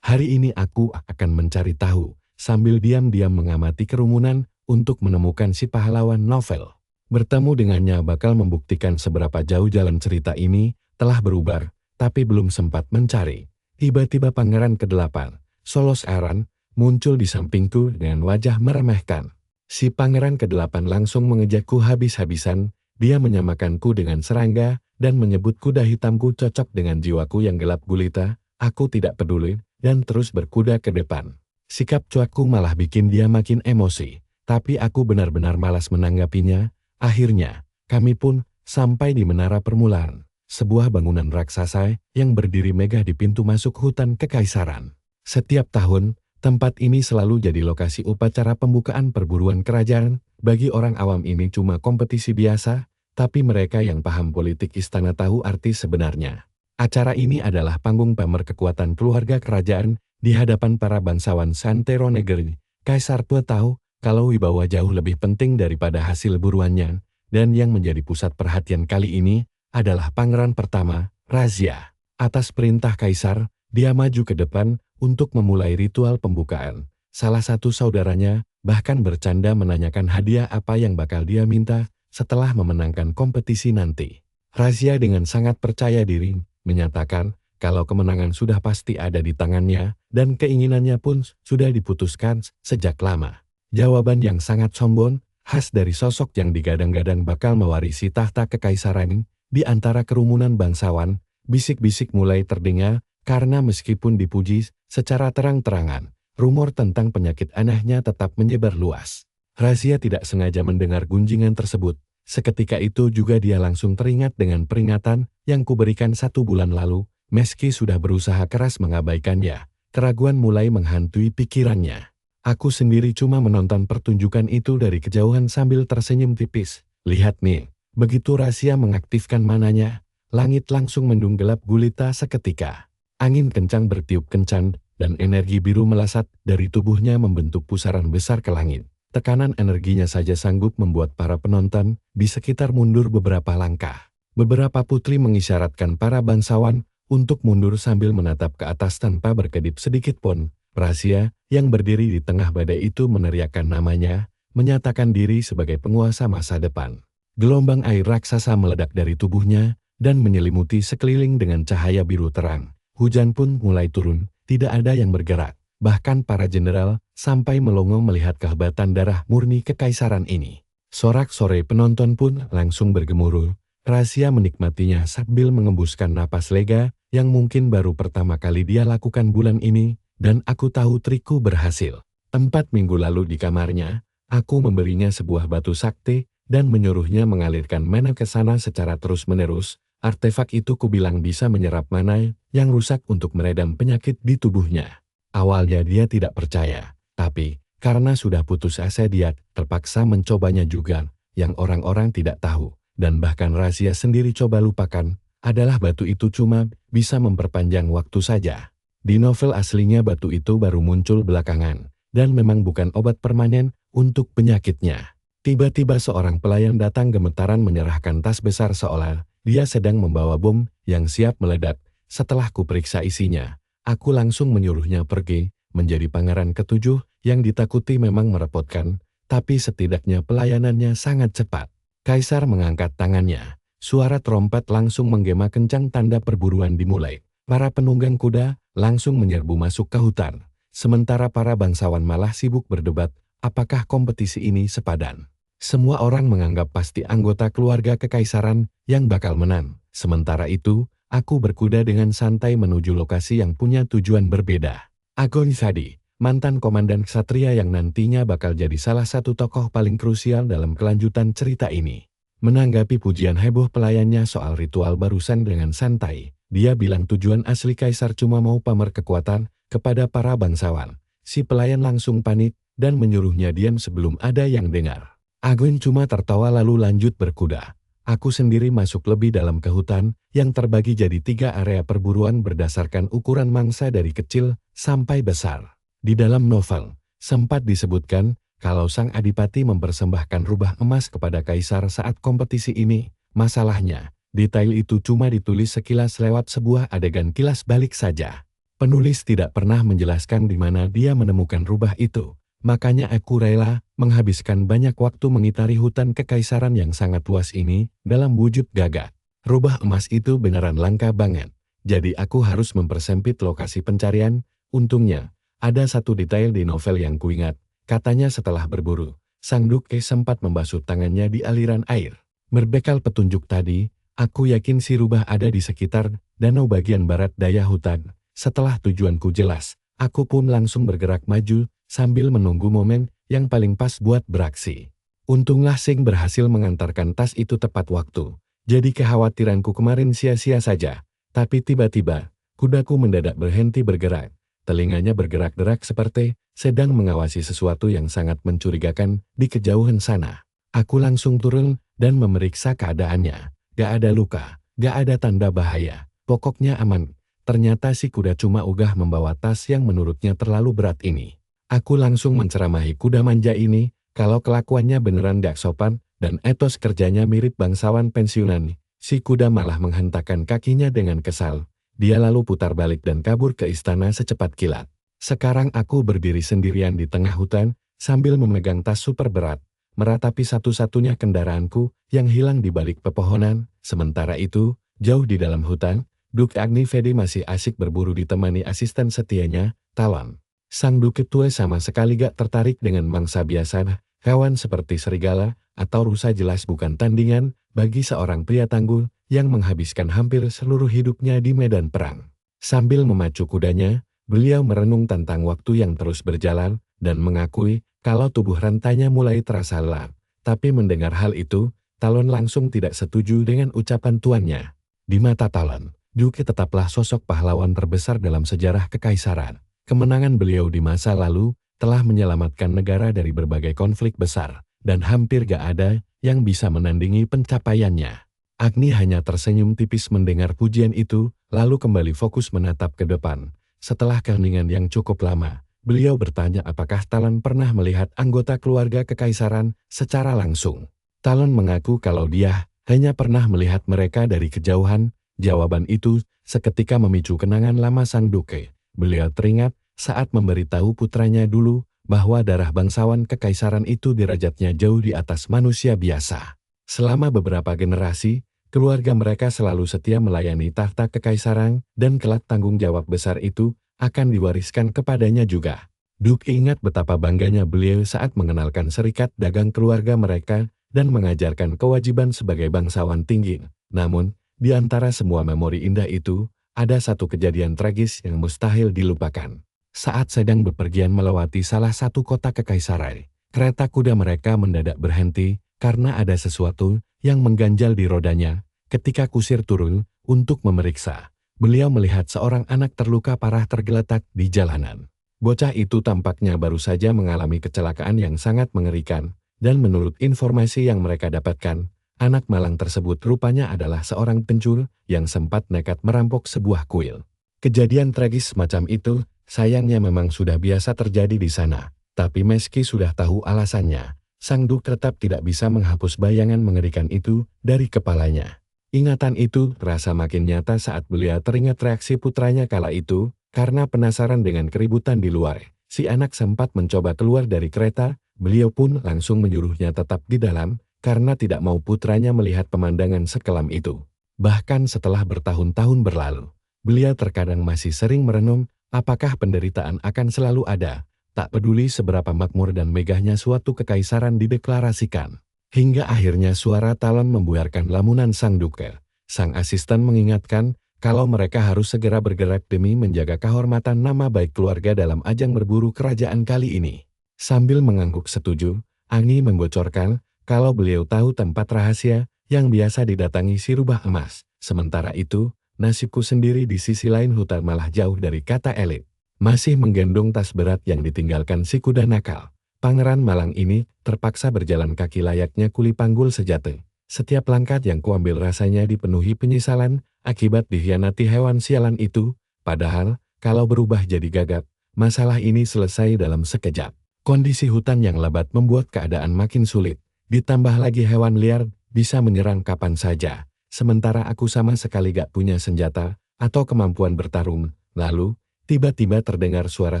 Hari ini aku akan mencari tahu, sambil diam-diam mengamati kerumunan untuk menemukan si pahlawan novel. Bertemu dengannya bakal membuktikan seberapa jauh jalan cerita ini telah berubah, tapi belum sempat mencari. Tiba-tiba pangeran ke-8, Solos Aran, muncul di sampingku dengan wajah meremehkan. Si pangeran ke-8 langsung mengejakku habis-habisan. Dia menyamakanku dengan serangga dan menyebut kuda hitamku cocok dengan jiwaku yang gelap gulita. Aku tidak peduli dan terus berkuda ke depan. Sikap cuakku malah bikin dia makin emosi, tapi aku benar-benar malas menanggapinya. Akhirnya, kami pun sampai di menara permulaan, sebuah bangunan raksasa yang berdiri megah di pintu masuk hutan kekaisaran. Setiap tahun, tempat ini selalu jadi lokasi upacara pembukaan perburuan kerajaan. Bagi orang awam ini cuma kompetisi biasa, tapi mereka yang paham politik istana tahu arti sebenarnya. Acara ini adalah panggung pamer kekuatan keluarga kerajaan di hadapan para bangsawan Santero Negeri. Kaisar tua tahu kalau wibawa jauh lebih penting daripada hasil buruannya, dan yang menjadi pusat perhatian kali ini adalah pangeran pertama, Razia. Atas perintah kaisar, dia maju ke depan untuk memulai ritual pembukaan. Salah satu saudaranya bahkan bercanda menanyakan hadiah apa yang bakal dia minta setelah memenangkan kompetisi nanti. Razia dengan sangat percaya diri menyatakan kalau kemenangan sudah pasti ada di tangannya dan keinginannya pun sudah diputuskan sejak lama. Jawaban yang sangat sombong, khas dari sosok yang digadang-gadang bakal mewarisi tahta kekaisaran. Di antara kerumunan bangsawan, bisik-bisik mulai terdengar karena meskipun dipuji secara terang-terangan, rumor tentang penyakit anehnya tetap menyebar luas. Razia tidak sengaja mendengar gunjingan tersebut. Seketika itu juga dia langsung teringat dengan peringatan yang kuberikan 1 bulan lalu. Meski sudah berusaha keras mengabaikannya, keraguan mulai menghantui pikirannya. Aku sendiri cuma menonton pertunjukan itu dari kejauhan sambil tersenyum tipis. Lihat nih, begitu Razia mengaktifkan mananya, langit langsung mendung gelap gulita seketika. Angin kencang bertiup kencang, dan energi biru melesat dari tubuhnya membentuk pusaran besar ke langit. Tekanan energinya saja sanggup membuat para penonton di sekitar mundur beberapa langkah. Beberapa putri mengisyaratkan para bangsawan untuk mundur sambil menatap ke atas tanpa berkedip sedikit pun. Razia yang berdiri di tengah badai itu meneriakkan namanya, menyatakan diri sebagai penguasa masa depan. Gelombang air raksasa meledak dari tubuhnya dan menyelimuti sekeliling dengan cahaya biru terang. Hujan pun mulai turun, tidak ada yang bergerak. Bahkan para jenderal sampai melongo melihat kehebatan darah murni kekaisaran ini. Sorak-sorai penonton pun langsung bergemuruh. Razia menikmatinya sambil mengembuskan napas lega yang mungkin baru pertama kali dia lakukan bulan ini, dan aku tahu trikku berhasil. 4 minggu lalu di kamarnya, aku memberinya sebuah batu sakti dan menyuruhnya mengalirkan mana ke sana secara terus-menerus. Artefak itu kubilang bisa menyerap mana yang rusak untuk meredam penyakit di tubuhnya. Awalnya dia tidak percaya, tapi karena sudah putus asa dia terpaksa mencobanya juga. Yang orang-orang tidak tahu, dan bahkan Razia sendiri coba lupakan, adalah batu itu cuma bisa memperpanjang waktu saja. Di novel aslinya batu itu baru muncul belakangan, dan memang bukan obat permanen untuk penyakitnya. Tiba-tiba seorang pelayan datang gemetaran menyerahkan tas besar seolah dia sedang membawa bom yang siap meledak. Setelah kuperiksa isinya, aku langsung menyuruhnya pergi. Menjadi pangeran ke-7 yang ditakuti memang merepotkan, tapi setidaknya pelayanannya sangat cepat. Kaisar mengangkat tangannya. Suara trompet langsung menggema kencang tanda perburuan dimulai. Para penunggang kuda langsung menyerbu masuk ke hutan. Sementara para bangsawan malah sibuk berdebat, apakah kompetisi ini sepadan. Semua orang menganggap pasti anggota keluarga kekaisaran yang bakal menang. Sementara itu, aku berkuda dengan santai menuju lokasi yang punya tujuan berbeda. Agonisadi, mantan komandan ksatria yang nantinya bakal jadi salah satu tokoh paling krusial dalam kelanjutan cerita ini. Menanggapi pujian heboh pelayannya soal ritual barusan dengan santai, dia bilang tujuan asli kaisar cuma mau pamer kekuatan kepada para bangsawan. Si pelayan langsung panik dan menyuruhnya diam sebelum ada yang dengar. Agun cuma tertawa lalu lanjut berkuda. Aku sendiri masuk lebih dalam ke hutan yang terbagi jadi 3 area perburuan berdasarkan ukuran mangsa dari kecil sampai besar. Di dalam novel, sempat disebutkan kalau sang adipati mempersembahkan rubah emas kepada kaisar saat kompetisi ini. Masalahnya, detail itu cuma ditulis sekilas lewat sebuah adegan kilas balik saja. Penulis tidak pernah menjelaskan di mana dia menemukan rubah itu. Makanya aku rela menghabiskan banyak waktu mengitari hutan kekaisaran yang sangat luas ini dalam wujud gagak. Rubah emas itu beneran langka banget. Jadi aku harus mempersempit lokasi pencarian. Untungnya, Ada satu detail di novel yang kuingat, katanya setelah berburu, Sang Duke sempat membasuh tangannya di aliran air. Berbekal petunjuk tadi, aku yakin si rubah ada di sekitar danau bagian barat daya hutan. Setelah tujuanku jelas, aku pun langsung bergerak maju sambil menunggu momen yang paling pas buat beraksi. Untunglah Sing berhasil mengantarkan tas itu tepat waktu. Jadi kekhawatiranku kemarin sia-sia saja. Tapi tiba-tiba, kudaku mendadak berhenti bergerak. Telinganya bergerak-gerak seperti sedang mengawasi sesuatu yang sangat mencurigakan di kejauhan sana. Aku langsung turun dan memeriksa keadaannya. Gak ada luka, gak ada tanda bahaya. Pokoknya aman. Ternyata si kuda cuma ugah membawa tas yang menurutnya terlalu berat ini. Aku langsung menceramahi kuda manja ini, kalau kelakuannya beneran gak sopan, dan etos kerjanya mirip bangsawan pensiunan. Si kuda malah menghentakkan kakinya dengan kesal. Dia lalu putar balik dan kabur ke istana secepat kilat. Sekarang aku berdiri sendirian di tengah hutan, sambil memegang tas super berat, meratapi satu-satunya kendaraanku yang hilang di balik pepohonan. Sementara itu, jauh di dalam hutan, Duke Agnifedi masih asik berburu ditemani asisten setianya, Talon. Sang Duke tua sama sekali gak tertarik dengan mangsa biasa, hewan seperti serigala atau rusa jelas bukan tandingan bagi seorang pria tangguh yang menghabiskan hampir seluruh hidupnya di medan perang. Sambil memacu kudanya, beliau merenung tentang waktu yang terus berjalan dan mengakui kalau tubuh rantanya mulai terasa lelah. Tapi mendengar hal itu, Talon langsung tidak setuju dengan ucapan tuannya. Di mata Talon, Duke tetaplah sosok pahlawan terbesar dalam sejarah kekaisaran. Kemenangan beliau di masa lalu telah menyelamatkan negara dari berbagai konflik besar, dan hampir gak ada yang bisa menandingi pencapaiannya. Agni hanya tersenyum tipis mendengar pujian itu, lalu kembali fokus menatap ke depan. Setelah keheningan yang cukup lama, beliau bertanya apakah Talon pernah melihat anggota keluarga kekaisaran secara langsung. Talon mengaku kalau dia hanya pernah melihat mereka dari kejauhan. Jawaban itu seketika memicu kenangan lama Sang Duke. Beliau teringat saat memberitahu putranya dulu bahwa darah bangsawan kekaisaran itu derajatnya jauh di atas manusia biasa. Selama beberapa generasi, keluarga mereka selalu setia melayani tahta kekaisaran dan kelak tanggung jawab besar itu akan diwariskan kepadanya juga. Duke ingat betapa bangganya beliau saat mengenalkan serikat dagang keluarga mereka dan mengajarkan kewajiban sebagai bangsawan tinggi. Namun, di antara semua memori indah itu, ada satu kejadian tragis yang mustahil dilupakan. Saat sedang bepergian melewati salah satu kota kekaisaran, kereta kuda mereka mendadak berhenti karena ada sesuatu yang mengganjal di rodanya. Ketika kusir turun untuk memeriksa, beliau melihat seorang anak terluka parah tergeletak di jalanan. Bocah itu tampaknya baru saja mengalami kecelakaan yang sangat mengerikan, dan menurut informasi yang mereka dapatkan, anak malang tersebut rupanya adalah seorang pencuri yang sempat nekat merampok sebuah kuil. Kejadian tragis macam itu sayangnya memang sudah biasa terjadi di sana, tapi meski sudah tahu alasannya, Sang Duke tetap tidak bisa menghapus bayangan mengerikan itu dari kepalanya. Ingatan itu terasa makin nyata saat beliau teringat reaksi putranya kala itu. Karena penasaran dengan keributan di luar, si anak sempat mencoba keluar dari kereta, beliau pun langsung menyuruhnya tetap di dalam, karena tidak mau putranya melihat pemandangan sekelam itu. Bahkan setelah bertahun-tahun berlalu, beliau terkadang masih sering merenung, apakah penderitaan akan selalu ada, tak peduli seberapa makmur dan megahnya suatu kekaisaran dideklarasikan. Hingga akhirnya suara Talon membuyarkan lamunan Sang Duke. Sang asisten mengingatkan, kalau mereka harus segera bergerak demi menjaga kehormatan nama baik keluarga dalam ajang berburu kerajaan kali ini. Sambil mengangguk setuju, Agni membocorkan kalau beliau tahu tempat rahasia yang biasa didatangi si rubah emas. Sementara itu, nasibku sendiri di sisi lain hutan malah jauh dari kata elit. Masih menggendong tas berat yang ditinggalkan si kuda nakal, Pangeran Malang ini terpaksa berjalan kaki layaknya kuli panggul sejati. Setiap langkah yang kuambil rasanya dipenuhi penyesalan akibat dikhianati hewan sialan itu, padahal kalau berubah jadi gagap, masalah ini selesai dalam sekejap. Kondisi hutan yang lebat membuat keadaan makin sulit, ditambah lagi hewan liar bisa menyerang kapan saja, sementara aku sama sekali gak punya senjata atau kemampuan bertarung. Lalu, tiba-tiba terdengar suara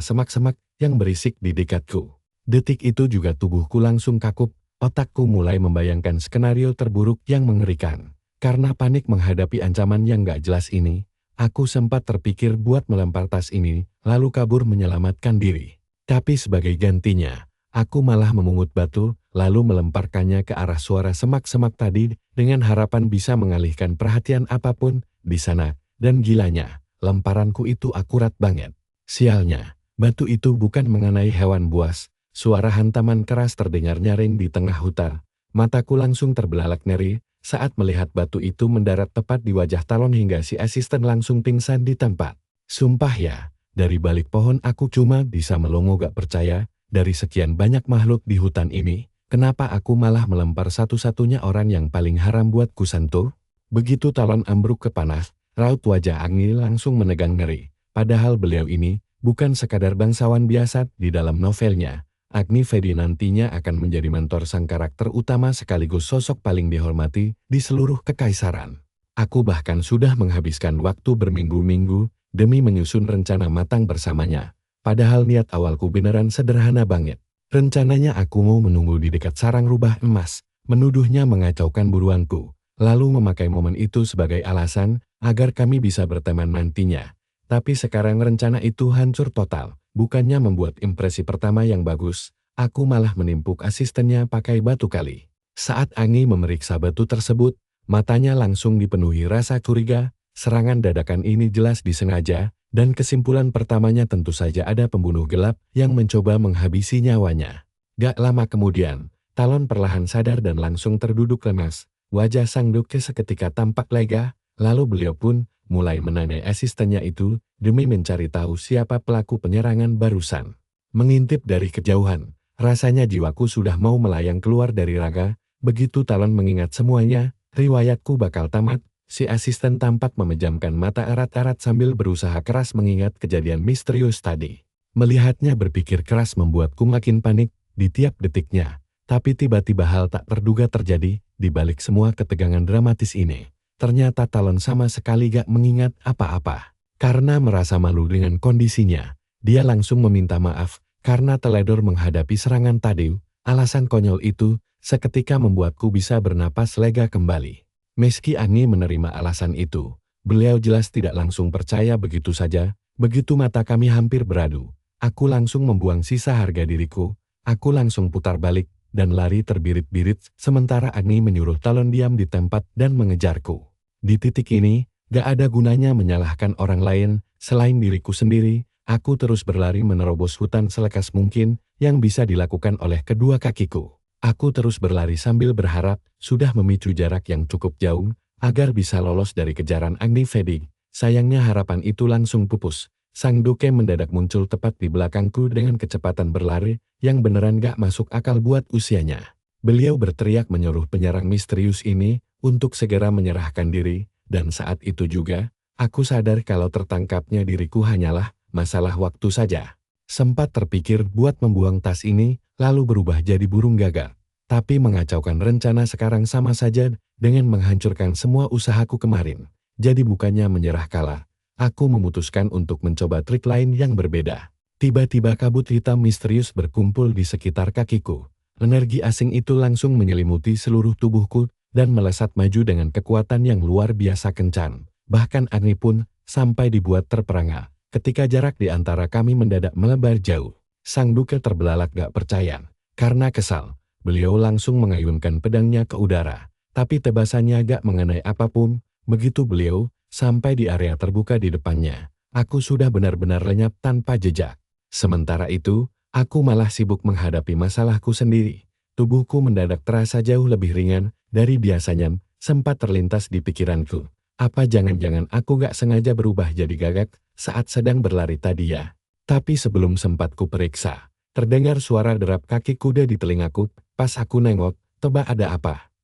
semak-semak yang berisik di dekatku. Detik itu juga tubuhku langsung kaku. Otakku mulai membayangkan skenario terburuk yang mengerikan. Karena panik menghadapi ancaman yang gak jelas ini, Aku sempat terpikir buat melempar tas ini, lalu kabur menyelamatkan diri. Tapi sebagai gantinya, aku malah memungut batu, lalu melemparkannya ke arah suara semak-semak tadi dengan harapan bisa mengalihkan perhatian apapun di sana. Dan gilanya, lemparanku itu akurat banget. Sialnya, batu itu bukan mengenai hewan buas. Suara hantaman keras terdengar nyaring di tengah hutan. Mataku langsung terbelalak ngeri saat melihat batu itu mendarat tepat di wajah Talon hingga si asisten langsung pingsan di tempat. Sumpah ya, dari balik pohon aku cuma bisa melongo gak percaya, dari sekian banyak makhluk di hutan ini, kenapa aku malah melempar satu-satunya orang yang paling haram buat kusentuh? Begitu Talon ambruk ke panas, raut wajah Agni langsung menegang ngeri. Padahal beliau ini bukan sekadar bangsawan biasa di dalam novelnya. Agni Fedi nantinya akan menjadi mentor sang karakter utama sekaligus sosok paling dihormati di seluruh kekaisaran. Aku bahkan sudah menghabiskan waktu berminggu-minggu demi menyusun rencana matang bersamanya. Padahal niat awalku beneran sederhana banget. Rencananya aku mau menunggu di dekat sarang rubah emas, menuduhnya mengacaukan buruanku, lalu memakai momen itu sebagai alasan agar kami bisa berteman nantinya. Tapi sekarang rencana itu hancur total. Bukannya membuat impresi pertama yang bagus, aku malah menimpuk asistennya pakai batu kali. Saat Agni memeriksa batu tersebut, matanya langsung dipenuhi rasa curiga. Serangan dadakan ini jelas disengaja, dan kesimpulan pertamanya tentu saja ada pembunuh gelap yang mencoba menghabisi nyawanya. Gak lama kemudian, Talon perlahan sadar dan langsung terduduk lemas. Wajah sang duke seketika tampak lega, lalu beliau pun mulai menanyai asistennya itu demi mencari tahu siapa pelaku penyerangan barusan. Mengintip dari kejauhan, rasanya jiwaku sudah mau melayang keluar dari raga. Begitu Talon mengingat semuanya, riwayatku bakal tamat. Si asisten tampak memejamkan mata erat-erat sambil berusaha keras mengingat kejadian misterius tadi. Melihatnya berpikir keras membuatku makin panik di tiap detiknya. Tapi tiba-tiba hal tak terduga terjadi di balik semua ketegangan dramatis ini. Ternyata Talon sama sekali gak mengingat apa-apa. Karena merasa malu dengan kondisinya, dia langsung meminta maaf karena teledor menghadapi serangan tadi. Alasan konyol itu seketika membuatku bisa bernapas lega kembali. Meski Agni menerima alasan itu, beliau jelas tidak langsung percaya begitu saja. Begitu mata kami hampir beradu, aku langsung membuang sisa harga diriku. Aku langsung putar balik dan lari terbirit-birit sementara Agni menyuruh Talon diam di tempat dan mengejarku. Di titik ini, gak ada gunanya menyalahkan orang lain selain diriku sendiri. Aku terus berlari menerobos hutan selekas mungkin yang bisa dilakukan oleh kedua kakiku. Aku terus berlari sambil berharap sudah memicu jarak yang cukup jauh agar bisa lolos dari kejaran Agni Fedi. Sayangnya harapan itu langsung pupus. Sang duke mendadak muncul tepat di belakangku dengan kecepatan berlari yang beneran gak masuk akal buat usianya. Beliau berteriak menyuruh penyerang misterius ini untuk segera menyerahkan diri, dan saat itu juga, aku sadar kalau tertangkapnya diriku hanyalah masalah waktu saja. Sempat terpikir buat membuang tas ini, lalu berubah jadi burung gagak. Tapi mengacaukan rencana sekarang sama saja dengan menghancurkan semua usahaku kemarin. Jadi bukannya menyerah kalah, aku memutuskan untuk mencoba trik lain yang berbeda. Tiba-tiba kabut hitam misterius berkumpul di sekitar kakiku. Energi asing itu langsung menyelimuti seluruh tubuhku dan melesat maju dengan kekuatan yang luar biasa kencang. Bahkan Agni pun sampai dibuat terperangah ketika jarak di antara kami mendadak melebar jauh. Sang duke terbelalak gak percaya. Karena kesal, beliau langsung mengayunkan pedangnya ke udara. Tapi tebasannya gak mengenai apapun. Begitu beliau sampai di area terbuka di depannya, aku sudah benar-benar lenyap tanpa jejak. Sementara itu, aku malah sibuk menghadapi masalahku sendiri. Tubuhku mendadak terasa jauh lebih ringan dari biasanya. Sempat terlintas di pikiranku, apa jangan-jangan aku gak sengaja berubah jadi gagak saat sedang berlari tadi ya? Tapi sebelum sempat ku periksa, terdengar suara derap kaki kuda di telingaku. Pas aku nengok, tebak ada apa?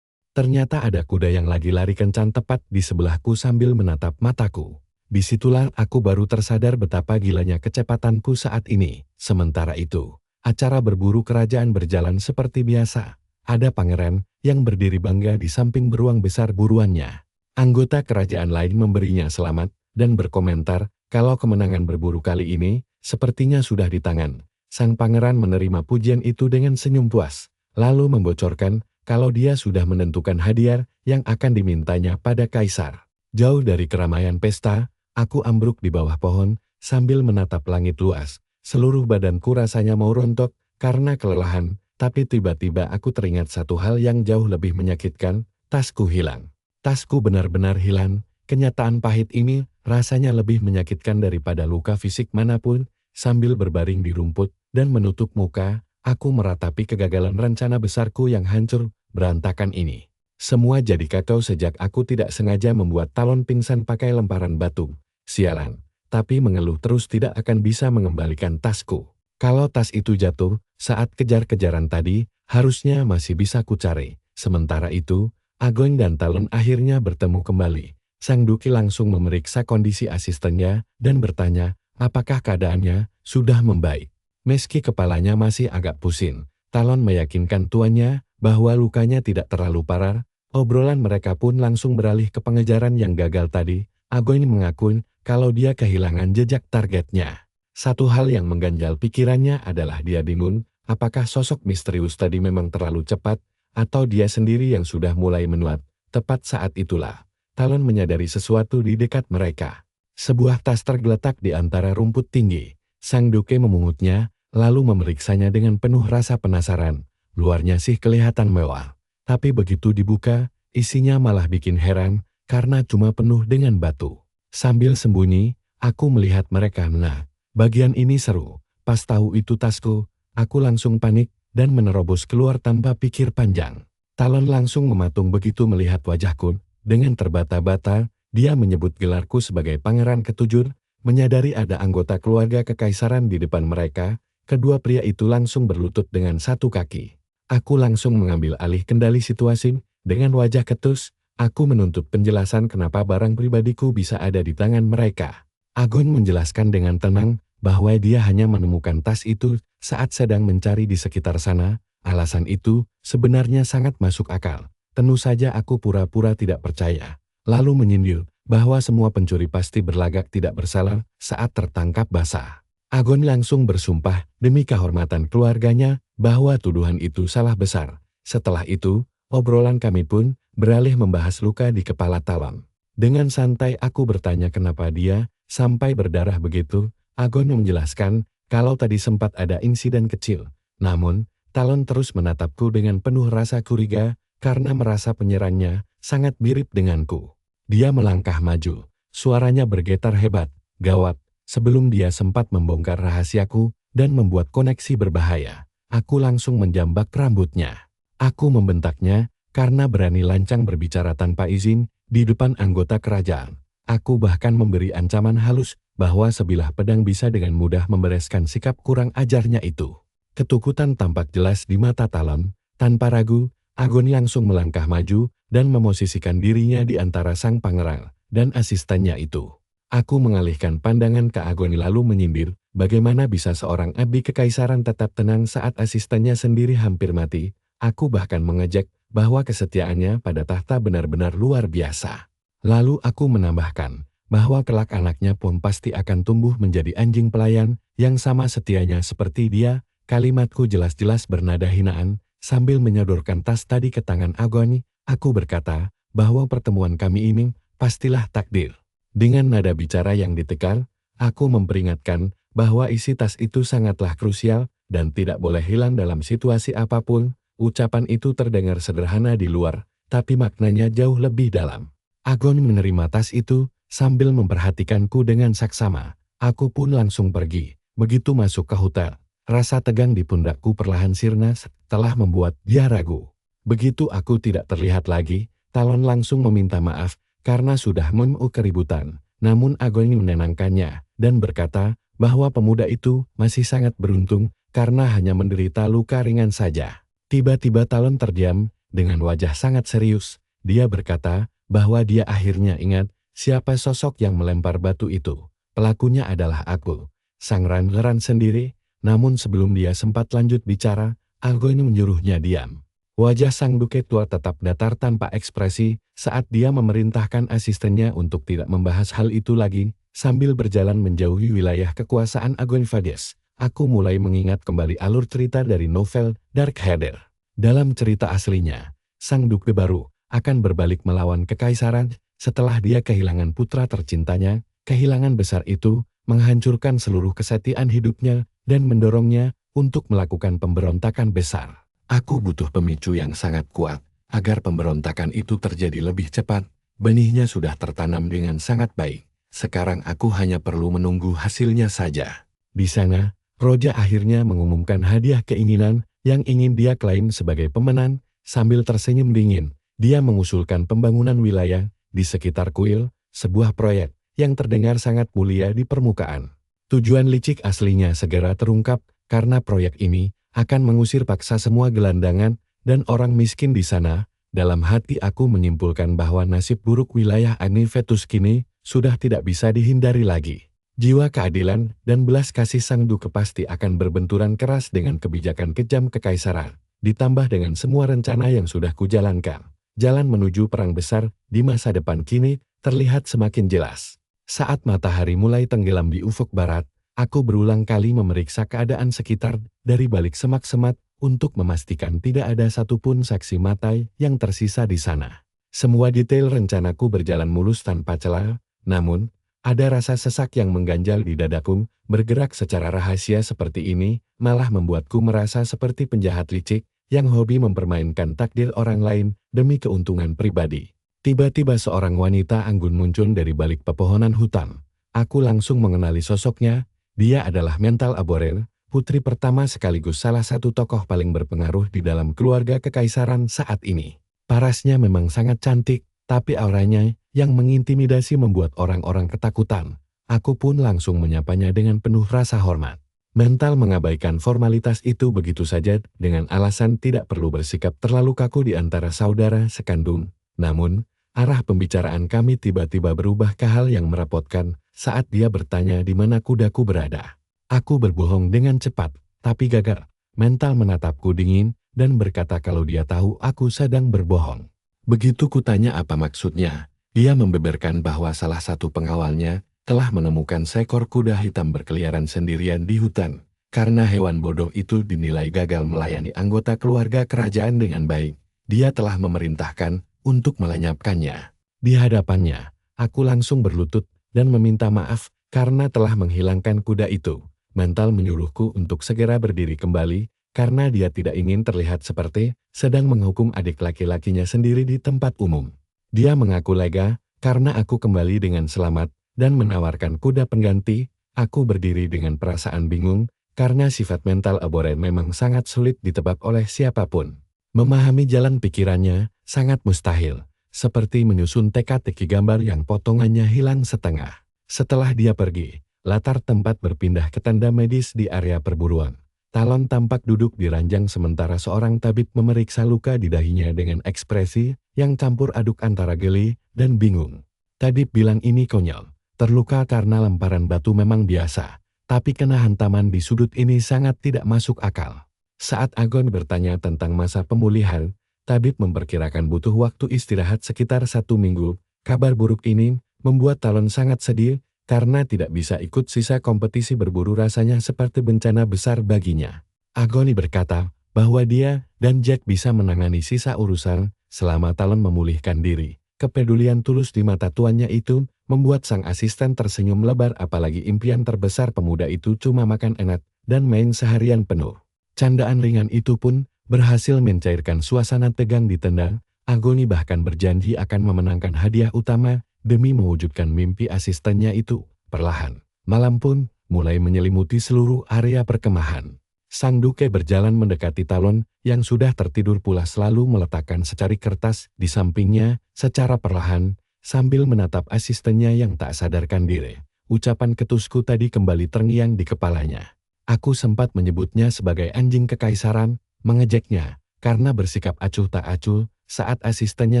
Ternyata ada kuda yang lagi lari kencang tepat di sebelahku sambil menatap mataku. Disitulah aku baru tersadar betapa gilanya kecepatanku saat ini. Sementara itu, acara berburu kerajaan berjalan seperti biasa. Ada pangeran yang berdiri bangga di samping beruang besar buruannya. Anggota kerajaan lain memberinya selamat dan berkomentar kalau kemenangan berburu kali ini sepertinya sudah di tangan. Sang pangeran menerima pujian itu dengan senyum puas, lalu membocorkan kalau dia sudah menentukan hadiah yang akan dimintanya pada kaisar. Jauh dari keramaian pesta, Aku ambruk di bawah pohon, sambil menatap langit luas. Seluruh badanku rasanya mau rontok, karena kelelahan, tapi tiba-tiba aku teringat satu hal yang jauh lebih menyakitkan, tasku hilang. Tasku benar-benar hilang, kenyataan pahit ini rasanya lebih menyakitkan daripada luka fisik manapun. Sambil berbaring di rumput dan menutup muka, aku meratapi kegagalan rencana besarku yang hancur, berantakan ini. Semua jadi kacau sejak aku tidak sengaja membuat Talon pingsan pakai lemparan batu. Sialan, tapi mengeluh terus tidak akan bisa mengembalikan tasku. Kalau tas itu jatuh, saat kejar-kejaran tadi, harusnya masih bisa kucari. Sementara itu, Agoing dan Talon akhirnya bertemu kembali. Sang Duki langsung memeriksa kondisi asistennya dan bertanya, apakah keadaannya sudah membaik. Meski kepalanya masih agak pusing, Talon meyakinkan tuannya bahwa lukanya tidak terlalu parah. Obrolan mereka pun langsung beralih ke pengejaran yang gagal tadi. Agoing mengaku kalau dia kehilangan jejak targetnya. Satu hal yang mengganjal pikirannya adalah dia bingung apakah sosok misterius tadi memang terlalu cepat atau dia sendiri yang sudah mulai menuat. Tepat saat itulah, Talon menyadari sesuatu di dekat mereka. Sebuah tas tergeletak di antara rumput tinggi. Sang Duke memungutnya, lalu memeriksanya dengan penuh rasa penasaran. Luarnya sih kelihatan mewah. Tapi begitu dibuka, isinya malah bikin heran, karena cuma penuh dengan batu. Sambil sembunyi, aku melihat mereka. Nah, bagian ini seru. Pas tahu itu tasku, aku langsung panik dan menerobos keluar tanpa pikir panjang. Talon langsung mematung begitu melihat wajahku. Dengan terbata-bata, dia menyebut gelarku sebagai Pangeran Ketujuh. Menyadari ada anggota keluarga kekaisaran di depan mereka, kedua pria itu langsung berlutut dengan satu kaki. Aku langsung mengambil alih kendali situasi. Dengan wajah ketus, aku menuntut penjelasan kenapa barang pribadiku bisa ada di tangan mereka. Agon menjelaskan dengan tenang bahwa dia hanya menemukan tas itu saat sedang mencari di sekitar sana. Alasan itu sebenarnya sangat masuk akal. Tentu saja aku pura-pura tidak percaya, lalu menyindir bahwa semua pencuri pasti berlagak tidak bersalah saat tertangkap basah. Agon langsung bersumpah demi kehormatan keluarganya bahwa tuduhan itu salah besar. Setelah itu, obrolan kami pun beralih membahas luka di kepala Talon. Dengan santai aku bertanya kenapa dia sampai berdarah begitu. Agon menjelaskan kalau tadi sempat ada insiden kecil. Namun, Talon terus menatapku dengan penuh rasa curiga karena merasa penyerangnya sangat mirip denganku. Dia melangkah maju, suaranya bergetar hebat, gawat. Sebelum dia sempat membongkar rahasiaku dan membuat koneksi berbahaya, aku langsung menjambak rambutnya. Aku membentaknya karena berani lancang berbicara tanpa izin di depan anggota kerajaan. Aku bahkan memberi ancaman halus bahwa sebilah pedang bisa dengan mudah membereskan sikap kurang ajarnya itu. Ketakutan tampak jelas di mata Talon. Tanpa ragu, Agon langsung melangkah maju dan memosisikan dirinya di antara sang pangeran dan asistennya itu. Aku mengalihkan pandangan ke Agon lalu menyindir, bagaimana bisa seorang abdi kekaisaran tetap tenang saat asistennya sendiri hampir mati. Aku bahkan mengejek bahwa kesetiaannya pada tahta benar-benar luar biasa. Lalu aku menambahkan bahwa kelak anaknya pun pasti akan tumbuh menjadi anjing pelayan yang sama setianya seperti dia. Kalimatku jelas-jelas bernada hinaan. Sambil menyodorkan tas tadi ke tangan Agon, aku berkata bahwa pertemuan kami ini pastilah takdir. Dengan nada bicara yang ditekan, aku memperingatkan bahwa isi tas itu sangatlah krusial dan tidak boleh hilang dalam situasi apapun. Ucapan itu terdengar sederhana di luar, tapi maknanya jauh lebih dalam. Agon menerima tas itu sambil memperhatikanku dengan saksama. Aku pun langsung pergi. Begitu masuk ke hotel, rasa tegang di pundakku perlahan sirna setelah membuat dia ragu. Begitu aku tidak terlihat lagi, Talon langsung meminta maaf karena sudah memulai keributan. Namun Agon menenangkannya dan berkata bahwa pemuda itu masih sangat beruntung karena hanya menderita luka ringan saja. Tiba-tiba Talon terdiam dengan wajah sangat serius. Dia berkata bahwa dia akhirnya ingat siapa sosok yang melempar batu itu. Pelakunya adalah aku, sang Ranleran sendiri. Namun sebelum dia sempat lanjut bicara, Agon menyuruhnya diam. Wajah sang Duke tua tetap datar tanpa ekspresi saat dia memerintahkan asistennya untuk tidak membahas hal itu lagi. Sambil berjalan menjauhi wilayah kekuasaan Agon Fades, aku mulai mengingat kembali alur cerita dari novel Darkheader. Dalam cerita aslinya, sang Duke baru akan berbalik melawan kekaisaran setelah dia kehilangan putra tercintanya. Kehilangan besar itu menghancurkan seluruh kesetiaan hidupnya dan mendorongnya untuk melakukan pemberontakan besar. Aku butuh pemicu yang sangat kuat agar pemberontakan itu terjadi lebih cepat. Benihnya sudah tertanam dengan sangat baik. Sekarang aku hanya perlu menunggu hasilnya saja. Di sana, Roja akhirnya mengumumkan hadiah keinginan yang ingin dia klaim sebagai pemenang. Sambil tersenyum dingin, dia mengusulkan pembangunan wilayah di sekitar kuil, sebuah proyek yang terdengar sangat mulia di permukaan. Tujuan licik aslinya segera terungkap karena proyek ini akan mengusir paksa semua gelandangan dan orang miskin di sana. Dalam hati aku menyimpulkan bahwa nasib buruk wilayah Ani Vetus kini sudah tidak bisa dihindari lagi. Jiwa keadilan dan belas kasih Sang Duke pasti akan berbenturan keras dengan kebijakan kejam kekaisaran, ditambah dengan semua rencana yang sudah kujalankan. Jalan menuju perang besar di masa depan kini terlihat semakin jelas. Saat matahari mulai tenggelam di ufuk barat, aku berulang kali memeriksa keadaan sekitar dari balik semak-semak untuk memastikan tidak ada satupun saksi mata yang tersisa di sana. Semua detail rencanaku berjalan mulus tanpa celah, namun ada rasa sesak yang mengganjal di dadaku. Bergerak secara rahasia seperti ini malah membuatku merasa seperti penjahat licik yang hobi mempermainkan takdir orang lain demi keuntungan pribadi. Tiba-tiba seorang wanita anggun muncul dari balik pepohonan hutan. Aku langsung mengenali sosoknya. Dia adalah Mental Aborer, putri pertama sekaligus salah satu tokoh paling berpengaruh di dalam keluarga kekaisaran saat ini. Parasnya memang sangat cantik, tapi auranya yang mengintimidasi membuat orang-orang ketakutan. Aku pun langsung menyapanya dengan penuh rasa hormat. Mental mengabaikan formalitas itu begitu saja dengan alasan tidak perlu bersikap terlalu kaku di antara saudara sekandung. Namun, arah pembicaraan kami tiba-tiba berubah ke hal yang merepotkan saat dia bertanya di mana kudaku berada. Aku berbohong dengan cepat, tapi gagal. Mental menatapku dingin dan berkata kalau dia tahu aku sedang berbohong. Begitu kutanya apa maksudnya, dia membeberkan bahwa salah satu pengawalnya telah menemukan seekor kuda hitam berkeliaran sendirian di hutan. Karena hewan bodoh itu dinilai gagal melayani anggota keluarga kerajaan dengan baik, dia telah memerintahkan untuk melenyapkannya. Di hadapannya, aku langsung berlutut dan meminta maaf karena telah menghilangkan kuda itu. Mental menyuruhku untuk segera berdiri kembali karena dia tidak ingin terlihat seperti sedang menghukum adik laki-lakinya sendiri di tempat umum. Dia mengaku lega karena aku kembali dengan selamat dan menawarkan kuda pengganti. Aku berdiri dengan perasaan bingung karena sifat Mental Aborer memang sangat sulit ditebak oleh siapapun. Memahami jalan pikirannya sangat mustahil, seperti menyusun teka-teki gambar yang potongannya hilang setengah. Setelah dia pergi, latar tempat berpindah ke tenda medis di area perburuan. Talon tampak duduk di ranjang sementara seorang tabib memeriksa luka di dahinya dengan ekspresi yang campur aduk antara geli dan bingung. Tabib bilang ini konyol. Terluka karena lemparan batu memang biasa, tapi kena hantaman di sudut ini sangat tidak masuk akal. Saat Agon bertanya tentang masa pemulihan, tabib memperkirakan butuh waktu istirahat sekitar 1 minggu. Kabar buruk ini membuat Talon sangat sedih karena tidak bisa ikut sisa kompetisi berburu, rasanya seperti bencana besar baginya. Agoni berkata bahwa dia dan Jack bisa menangani sisa urusan selama Talon memulihkan diri. Kepedulian tulus di mata tuannya itu membuat sang asisten tersenyum lebar, apalagi impian terbesar pemuda itu cuma makan enak dan main seharian penuh. Candaan ringan itu pun berhasil mencairkan suasana tegang di tenda. Agoni bahkan berjanji akan memenangkan hadiah utama demi mewujudkan mimpi asistennya itu. Perlahan, malam pun mulai menyelimuti seluruh area perkemahan. Sang Duke berjalan mendekati Talon yang sudah tertidur pulas, lalu meletakkan secari kertas di sampingnya secara perlahan sambil menatap asistennya yang tak sadarkan diri. Ucapan ketusku tadi kembali terngiang di kepalanya. Aku sempat menyebutnya sebagai anjing kekaisaran, mengejeknya karena bersikap acuh tak acuh saat asistennya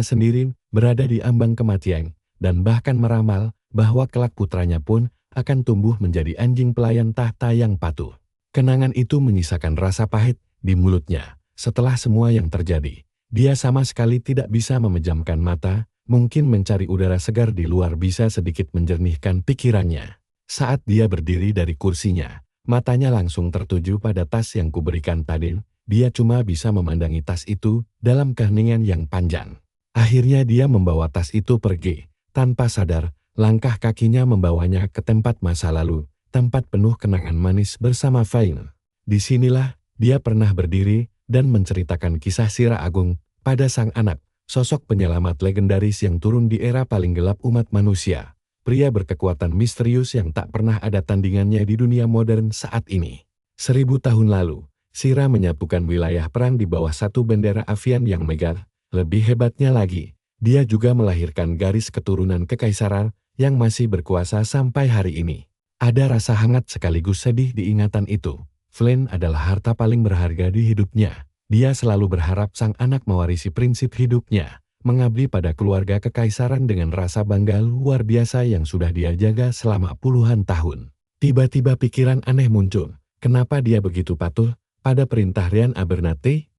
sendiri berada di ambang kematian, dan bahkan meramal bahwa kelak putranya pun akan tumbuh menjadi anjing pelayan tahta yang patuh. Kenangan itu menyisakan rasa pahit di mulutnya. Setelah semua yang terjadi, dia sama sekali tidak bisa memejamkan mata. Mungkin mencari udara segar di luar bisa sedikit menjernihkan pikirannya. Saat dia berdiri dari kursinya, matanya langsung tertuju pada tas yang kuberikan tadi. Dia cuma bisa memandangi tas itu dalam keheningan yang panjang. Akhirnya dia membawa tas itu pergi. Tanpa sadar, Langkah kakinya membawanya ke tempat masa lalu, tempat penuh kenangan manis bersama Fain. Disinilah dia pernah berdiri dan menceritakan kisah Sira Agung pada sang anak, sosok penyelamat legendaris yang turun di era paling gelap umat manusia. Pria berkekuatan misterius yang tak pernah ada tandingannya di dunia modern saat ini. 1000 tahun lalu, Sira menyatukan wilayah perang di bawah satu bendera avian yang megah. Lebih hebatnya lagi, dia juga melahirkan garis keturunan kekaisaran yang masih berkuasa sampai hari ini. Ada rasa hangat sekaligus sedih di ingatan itu. Flynn adalah harta paling berharga di hidupnya. Dia selalu berharap sang anak mewarisi prinsip hidupnya, mengabdi pada keluarga kekaisaran dengan rasa bangga luar biasa yang sudah dia jaga selama puluhan tahun. Tiba-tiba pikiran aneh muncul. Kenapa dia begitu patuh pada perintah Ryan Abernathy?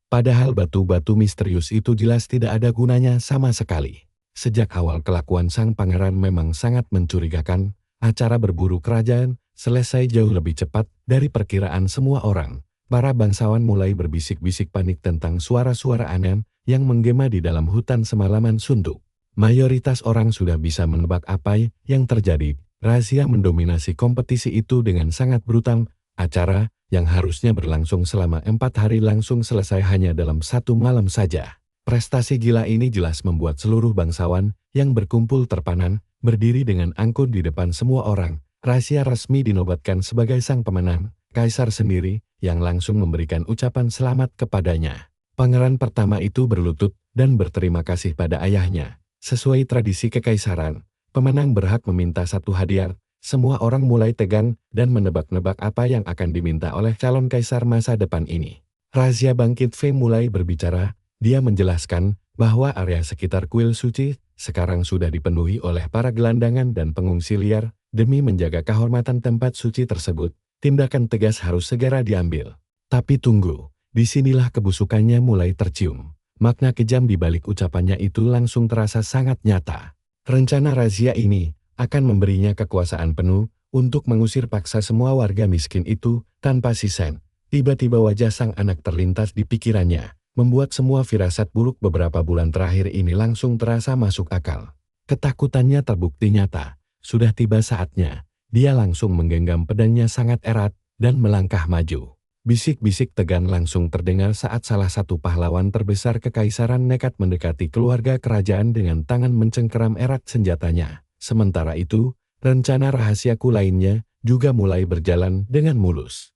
Padahal batu-batu misterius itu jelas tidak ada gunanya sama sekali. Sejak awal kelakuan sang pangeran memang sangat mencurigakan, acara berburu kerajaan selesai jauh lebih cepat dari perkiraan semua orang. Para bangsawan mulai berbisik-bisik panik tentang suara-suara aneh yang menggema di dalam hutan semalaman suntuk. Mayoritas orang sudah bisa menebak apa yang terjadi. Rahasia mendominasi kompetisi itu dengan sangat brutal. Acara yang harusnya berlangsung selama 4 hari langsung selesai hanya dalam 1 malam saja. Prestasi gila ini jelas membuat seluruh bangsawan yang berkumpul terpanan, berdiri dengan angkuh di depan semua orang. Rahasia resmi dinobatkan sebagai sang pemenang, kaisar sendiri, yang langsung memberikan ucapan selamat kepadanya. Pangeran pertama itu berlutut dan berterima kasih pada ayahnya. Sesuai tradisi kekaisaran, pemenang berhak meminta satu hadiah. Semua orang mulai tegang dan menebak-nebak apa yang akan diminta oleh calon kaisar masa depan ini. Rahasia Bangkit Fei mulai berbicara. Dia menjelaskan bahwa area sekitar kuil suci sekarang sudah dipenuhi oleh para gelandangan dan pengungsi liar. Demi menjaga kehormatan tempat suci tersebut, tindakan tegas harus segera diambil. Tapi tunggu, disinilah kebusukannya mulai tercium. Makna kejam di balik ucapannya itu langsung terasa sangat nyata. Rencana razia ini akan memberinya kekuasaan penuh untuk mengusir paksa semua warga miskin itu tanpa sisen. Tiba-tiba wajah sang anak terlintas di pikirannya, membuat semua firasat buruk beberapa bulan terakhir ini langsung terasa masuk akal. Ketakutannya terbukti nyata. Sudah tiba saatnya, dia langsung menggenggam pedangnya sangat erat dan melangkah maju. Bisik-bisik tegan langsung terdengar saat salah satu pahlawan terbesar kekaisaran nekat mendekati keluarga kerajaan dengan tangan mencengkeram erat senjatanya. Sementara itu, rencana rahasiaku lainnya juga mulai berjalan dengan mulus.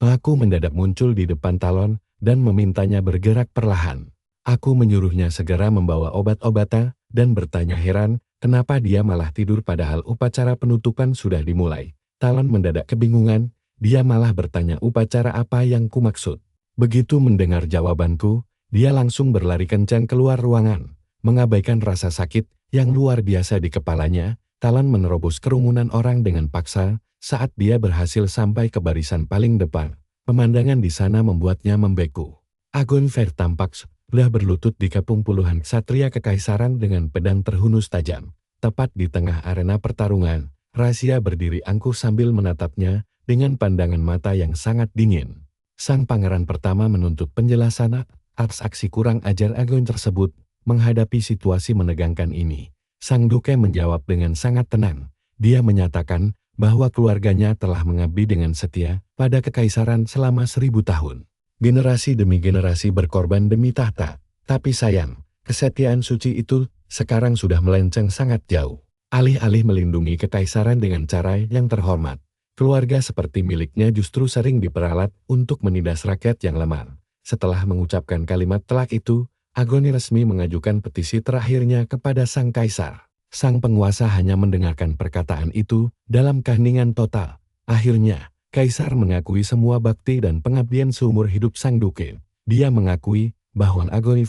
Aku mendadak muncul di depan Talon dan memintanya bergerak perlahan. Aku menyuruhnya segera membawa obat-obatan dan bertanya heran kenapa dia malah tidur padahal upacara penutupan sudah dimulai. Talon mendadak kebingungan, dia malah bertanya upacara apa yang kumaksud. Begitu mendengar jawabanku, dia langsung berlari kencang keluar ruangan, mengabaikan rasa sakit yang luar biasa di kepalanya. Talon menerobos kerumunan orang dengan paksa. Saat dia berhasil sampai ke barisan paling depan, pemandangan di sana membuatnya membeku. Agon Fair tampak sudah berlutut di kepung puluhan ksatria kekaisaran dengan pedang terhunus tajam. Tepat di tengah arena pertarungan, Rahasia berdiri angkuh sambil menatapnya dengan pandangan mata yang sangat dingin. Sang pangeran pertama menuntut penjelasan atas aksi kurang ajar Agon tersebut. Menghadapi situasi menegangkan ini, Sang Duke menjawab dengan sangat tenang. Dia menyatakan bahwa keluarganya telah mengabdi dengan setia pada kekaisaran selama 1000 tahun. Generasi demi generasi berkorban demi tahta. Tapi sayang, kesetiaan suci itu sekarang sudah melenceng sangat jauh. Alih-alih melindungi kekaisaran dengan cara yang terhormat, keluarga seperti miliknya justru sering diperalat untuk menindas rakyat yang lemah. Setelah mengucapkan kalimat telak itu, Agon resmi mengajukan petisi terakhirnya kepada sang kaisar. Sang penguasa hanya mendengarkan perkataan itu dalam keheningan total. Akhirnya, kaisar mengakui semua bakti dan pengabdian seumur hidup Sang Duke. Dia mengakui bahwa Agon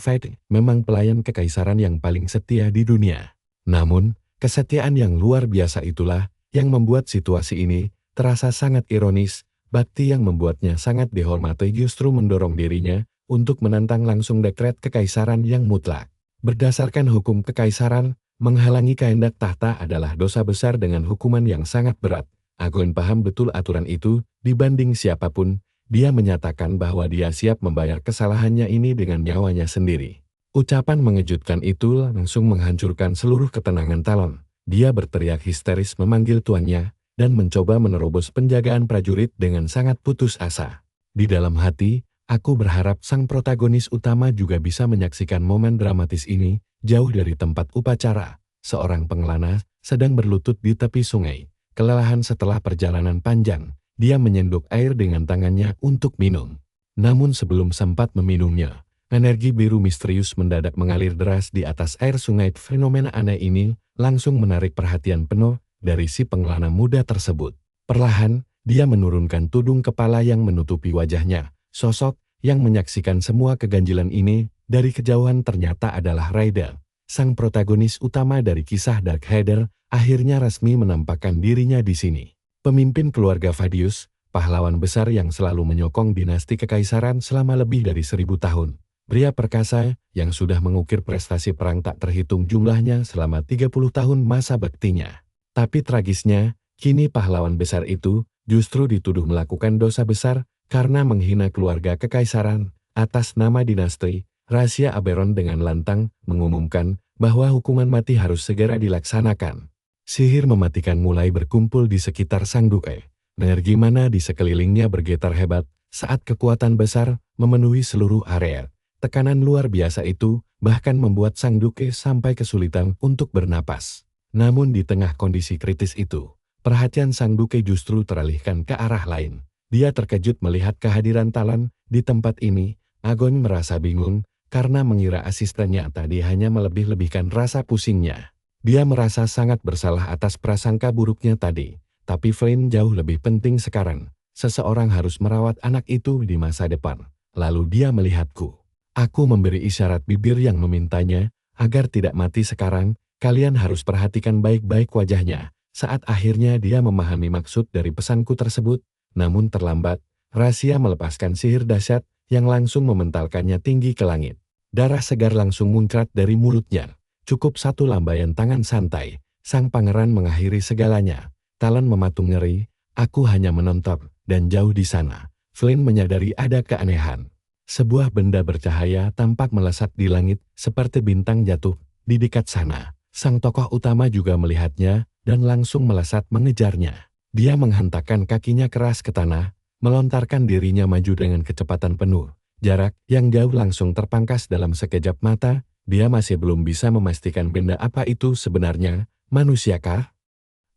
memang pelayan kekaisaran yang paling setia di dunia. Namun, kesetiaan yang luar biasa itulah yang membuat situasi ini terasa sangat ironis. Bakti yang membuatnya sangat dihormati justru mendorong dirinya untuk menantang langsung dekret kekaisaran yang mutlak. Berdasarkan hukum kekaisaran, menghalangi kehendak tahta adalah dosa besar dengan hukuman yang sangat berat. Agon paham betul aturan itu. Dibanding siapapun, dia menyatakan bahwa dia siap membayar kesalahannya ini dengan nyawanya sendiri. Ucapan mengejutkan itu langsung menghancurkan seluruh ketenangan Talon. Dia berteriak histeris memanggil tuannya, dan mencoba menerobos penjagaan prajurit dengan sangat putus asa. Di dalam hati, aku berharap sang protagonis utama juga bisa menyaksikan momen dramatis ini, jauh dari tempat upacara. Seorang pengelana sedang berlutut di tepi sungai. Kelelahan setelah perjalanan panjang, dia menyendok air dengan tangannya untuk minum. Namun sebelum sempat meminumnya, energi biru misterius mendadak mengalir deras di atas air sungai. Fenomena aneh ini langsung menarik perhatian penuh dari si pengelana muda tersebut. Perlahan, dia menurunkan tudung kepala yang menutupi wajahnya. Sosok yang menyaksikan semua keganjilan ini dari kejauhan ternyata adalah Raida. Sang protagonis utama dari kisah Dark Heather akhirnya resmi menampakkan dirinya di sini. Pemimpin keluarga Vadius, pahlawan besar yang selalu menyokong dinasti kekaisaran selama lebih dari 1000 tahun. Pria perkasa yang sudah mengukir prestasi perang tak terhitung jumlahnya selama 30 tahun masa baktinya. Tapi tragisnya, kini pahlawan besar itu justru dituduh melakukan dosa besar karena menghina keluarga kekaisaran atas nama dinasti. Rahasia Aberon dengan lantang mengumumkan bahwa hukuman mati harus segera dilaksanakan. Sihir mematikan mulai berkumpul di sekitar sang duke. Energi mana di sekelilingnya bergetar hebat saat kekuatan besar memenuhi seluruh area. Tekanan luar biasa itu bahkan membuat sang duke sampai kesulitan untuk bernapas. Namun di tengah kondisi kritis itu, perhatian sang duke justru teralihkan ke arah lain. Dia terkejut melihat kehadiran Talon di tempat ini. Agon merasa bingung karena mengira asistennya tadi hanya melebih-lebihkan rasa pusingnya. Dia merasa sangat bersalah atas prasangka buruknya tadi. Tapi Flynn jauh lebih penting sekarang. Seseorang harus merawat anak itu di masa depan. Lalu dia melihatku. Aku memberi isyarat bibir yang memintanya agar tidak mati sekarang. Kalian harus perhatikan baik-baik wajahnya. Saat akhirnya dia memahami maksud dari pesanku tersebut, namun terlambat, Rahasia melepaskan sihir dahsyat yang langsung mementalkannya tinggi ke langit. Darah segar langsung muncrat dari mulutnya. Cukup satu lambaian tangan santai, sang pangeran mengakhiri segalanya. Talon mematung nyeri, aku hanya menonton, dan jauh di sana, Flynn menyadari ada keanehan. Sebuah benda bercahaya tampak melesat di langit seperti bintang jatuh di dekat sana. Sang tokoh utama juga melihatnya dan langsung melesat mengejarnya. Dia menghentakkan kakinya keras ke tanah, melontarkan dirinya maju dengan kecepatan penuh. Jarak yang jauh langsung terpangkas dalam sekejap mata. Dia masih belum bisa memastikan benda apa itu sebenarnya, manusiakah?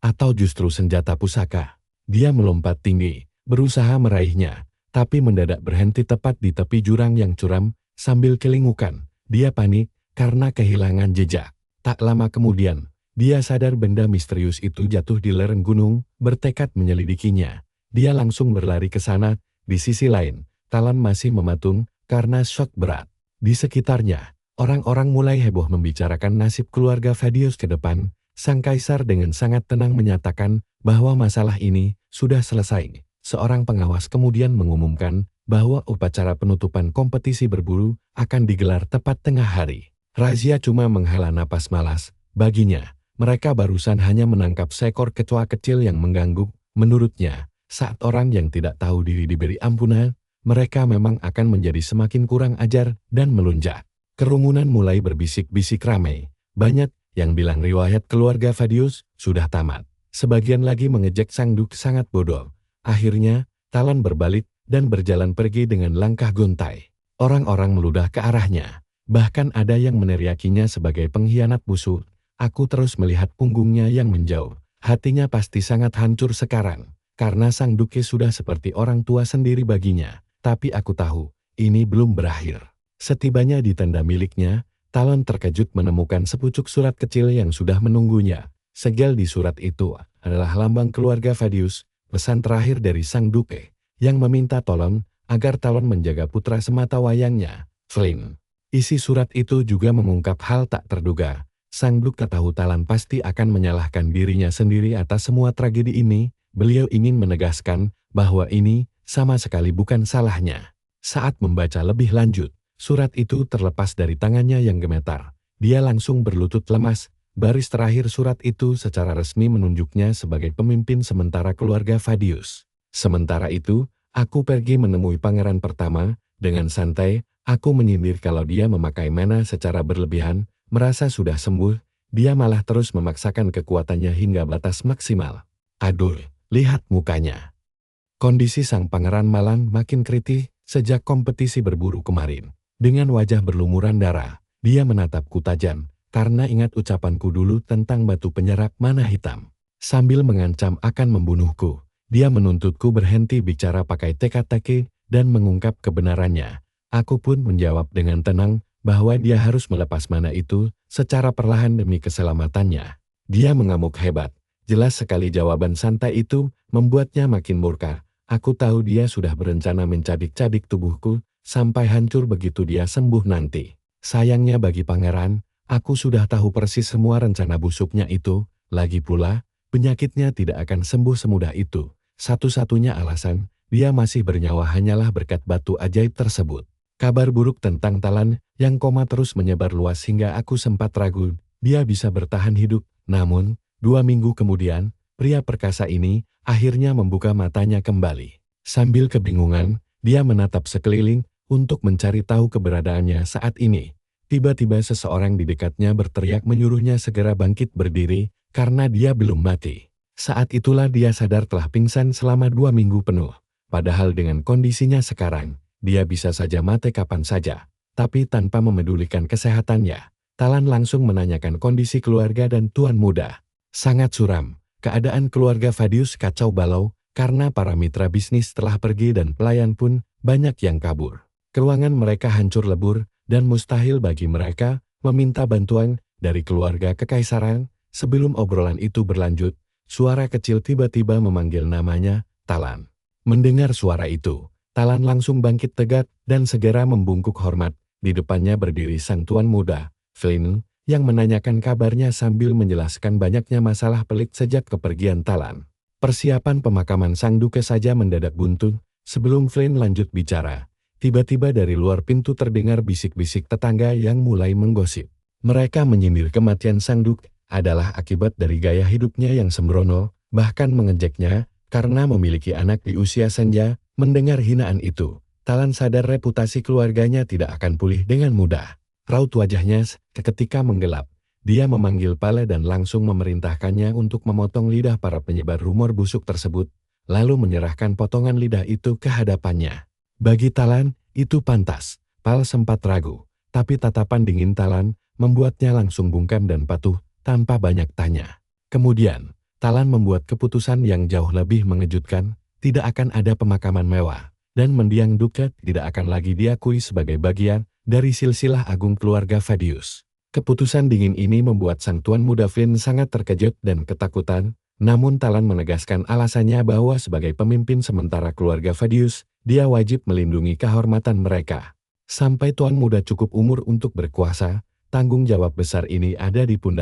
Atau justru senjata pusaka? Dia melompat tinggi, berusaha meraihnya, tapi mendadak berhenti tepat di tepi jurang yang curam. Sambil kelingukan, dia panik karena kehilangan jejak. Tak lama kemudian, dia sadar benda misterius itu jatuh di lereng gunung, bertekad menyelidikinya. Dia langsung berlari ke sana. Di sisi lain, Talon masih mematung karena shock berat. Di sekitarnya, orang-orang mulai heboh membicarakan nasib keluarga Vadius ke depan. Sang kaisar dengan sangat tenang menyatakan bahwa masalah ini sudah selesai. Seorang pengawas kemudian mengumumkan bahwa upacara penutupan kompetisi berburu akan digelar tepat tengah hari. Razia cuma menghela napas malas. Baginya, mereka barusan hanya menangkap seekor kecoa kecil yang mengganggu. Menurutnya, saat orang yang tidak tahu diri diberi ampunan, mereka memang akan menjadi semakin kurang ajar dan melunjak. Kerumunan mulai berbisik-bisik ramai. Banyak yang bilang riwayat keluarga Vadius sudah tamat. Sebagian lagi mengejek sang duk sangat bodoh. Akhirnya, Talon berbalik dan berjalan pergi dengan langkah gontai. Orang-orang meludah ke arahnya. Bahkan ada yang meneriakinya sebagai pengkhianat musuh. Aku terus melihat punggungnya yang menjauh. Hatinya pasti sangat hancur sekarang. Karena sang duke sudah seperti orang tua sendiri baginya. Tapi aku tahu, ini belum berakhir. Setibanya di tenda miliknya, Talon terkejut menemukan sepucuk surat kecil yang sudah menunggunya. Segel di surat itu adalah lambang keluarga Vadius, pesan terakhir dari sang duke, yang meminta tolong agar Talon menjaga putra semata wayangnya, Flynn. Isi surat itu juga mengungkap hal tak terduga. Sang duke tahu Talon pasti akan menyalahkan dirinya sendiri atas semua tragedi ini. Beliau ingin menegaskan bahwa ini sama sekali bukan salahnya. Saat membaca lebih lanjut, surat itu terlepas dari tangannya yang gemetar. Dia langsung berlutut lemas. Baris terakhir surat itu secara resmi menunjuknya sebagai pemimpin sementara keluarga Vadius. Sementara itu, aku pergi menemui pangeran pertama. Dengan santai, aku menyindir kalau dia memakai mana secara berlebihan, merasa sudah sembuh. dia malah terus memaksakan kekuatannya hingga batas maksimal. Aduh, lihat mukanya. Kondisi sang pangeran Malang makin kritis sejak kompetisi berburu kemarin. Dengan wajah berlumuran darah, dia menatapku tajam karena ingat ucapanku dulu tentang batu penyerap mana hitam. Sambil mengancam akan membunuhku, dia menuntutku berhenti bicara pakai teka-teki dan mengungkap kebenarannya. Aku pun menjawab dengan tenang bahwa dia harus melepas mana itu secara perlahan demi keselamatannya. Dia mengamuk hebat. Jelas sekali jawaban santai itu membuatnya makin murka. Aku tahu dia sudah berencana mencabik-cabik tubuhku sampai hancur begitu dia sembuh nanti. Sayangnya bagi pangeran, aku sudah tahu persis semua rencana busuknya itu. Lagi pula, penyakitnya tidak akan sembuh semudah itu. Satu-satunya alasan dia masih bernyawa hanyalah berkat batu ajaib tersebut. Kabar buruk tentang Talan yang koma terus menyebar luas hingga aku sempat ragu dia bisa bertahan hidup. Namun, 2 minggu kemudian, pria perkasa ini akhirnya membuka matanya kembali. Sambil kebingungan, dia menatap sekeliling untuk mencari tahu keberadaannya saat ini. Tiba-tiba seseorang di dekatnya berteriak menyuruhnya segera bangkit berdiri karena dia belum mati. Saat itulah dia sadar telah pingsan selama 2 minggu penuh. Padahal dengan kondisinya sekarang, dia bisa saja mati kapan saja. Tapi tanpa memedulikan kesehatannya, Talan langsung menanyakan kondisi keluarga dan tuan muda. Sangat suram, keadaan keluarga Fadius kacau balau karena para mitra bisnis telah pergi dan pelayan pun banyak yang kabur. Keuangan mereka hancur lebur dan mustahil bagi mereka meminta bantuan dari keluarga kekaisaran. Sebelum obrolan itu berlanjut, suara kecil tiba-tiba memanggil namanya, Talan. Mendengar suara itu, Talan langsung bangkit tegak dan segera membungkuk hormat. Di depannya berdiri sang tuan muda, Flynn, yang menanyakan kabarnya sambil menjelaskan banyaknya masalah pelik sejak kepergian Talan. Persiapan pemakaman sang duke saja mendadak buntu. Sebelum Flynn lanjut bicara, tiba-tiba dari luar pintu terdengar bisik-bisik tetangga yang mulai menggosip. Mereka menyindir kematian sang duke adalah akibat dari gaya hidupnya yang sembrono, bahkan mengejeknya karena memiliki anak di usia senja. Mendengar hinaan itu, Talan sadar reputasi keluarganya tidak akan pulih dengan mudah. Raut wajahnya seketika menggelap. Dia memanggil Pale dan langsung memerintahkannya untuk memotong lidah para penyebar rumor busuk tersebut, lalu menyerahkan potongan lidah itu ke hadapannya. Bagi Talan, itu pantas. Pal sempat ragu, tapi tatapan dingin Talan membuatnya langsung bungkam dan patuh tanpa banyak tanya. Kemudian, Talan membuat keputusan yang jauh lebih mengejutkan. Tidak akan ada pemakaman mewah, dan mendiang duke tidak akan lagi diakui sebagai bagian dari silsilah agung keluarga Fadius. Keputusan dingin ini membuat sang tuan muda Flynn sangat terkejut dan ketakutan, namun Talan menegaskan alasannya bahwa sebagai pemimpin sementara keluarga Fadius, dia wajib melindungi kehormatan mereka. Sampai tuan muda cukup umur untuk berkuasa, tanggung jawab besar ini ada di pundak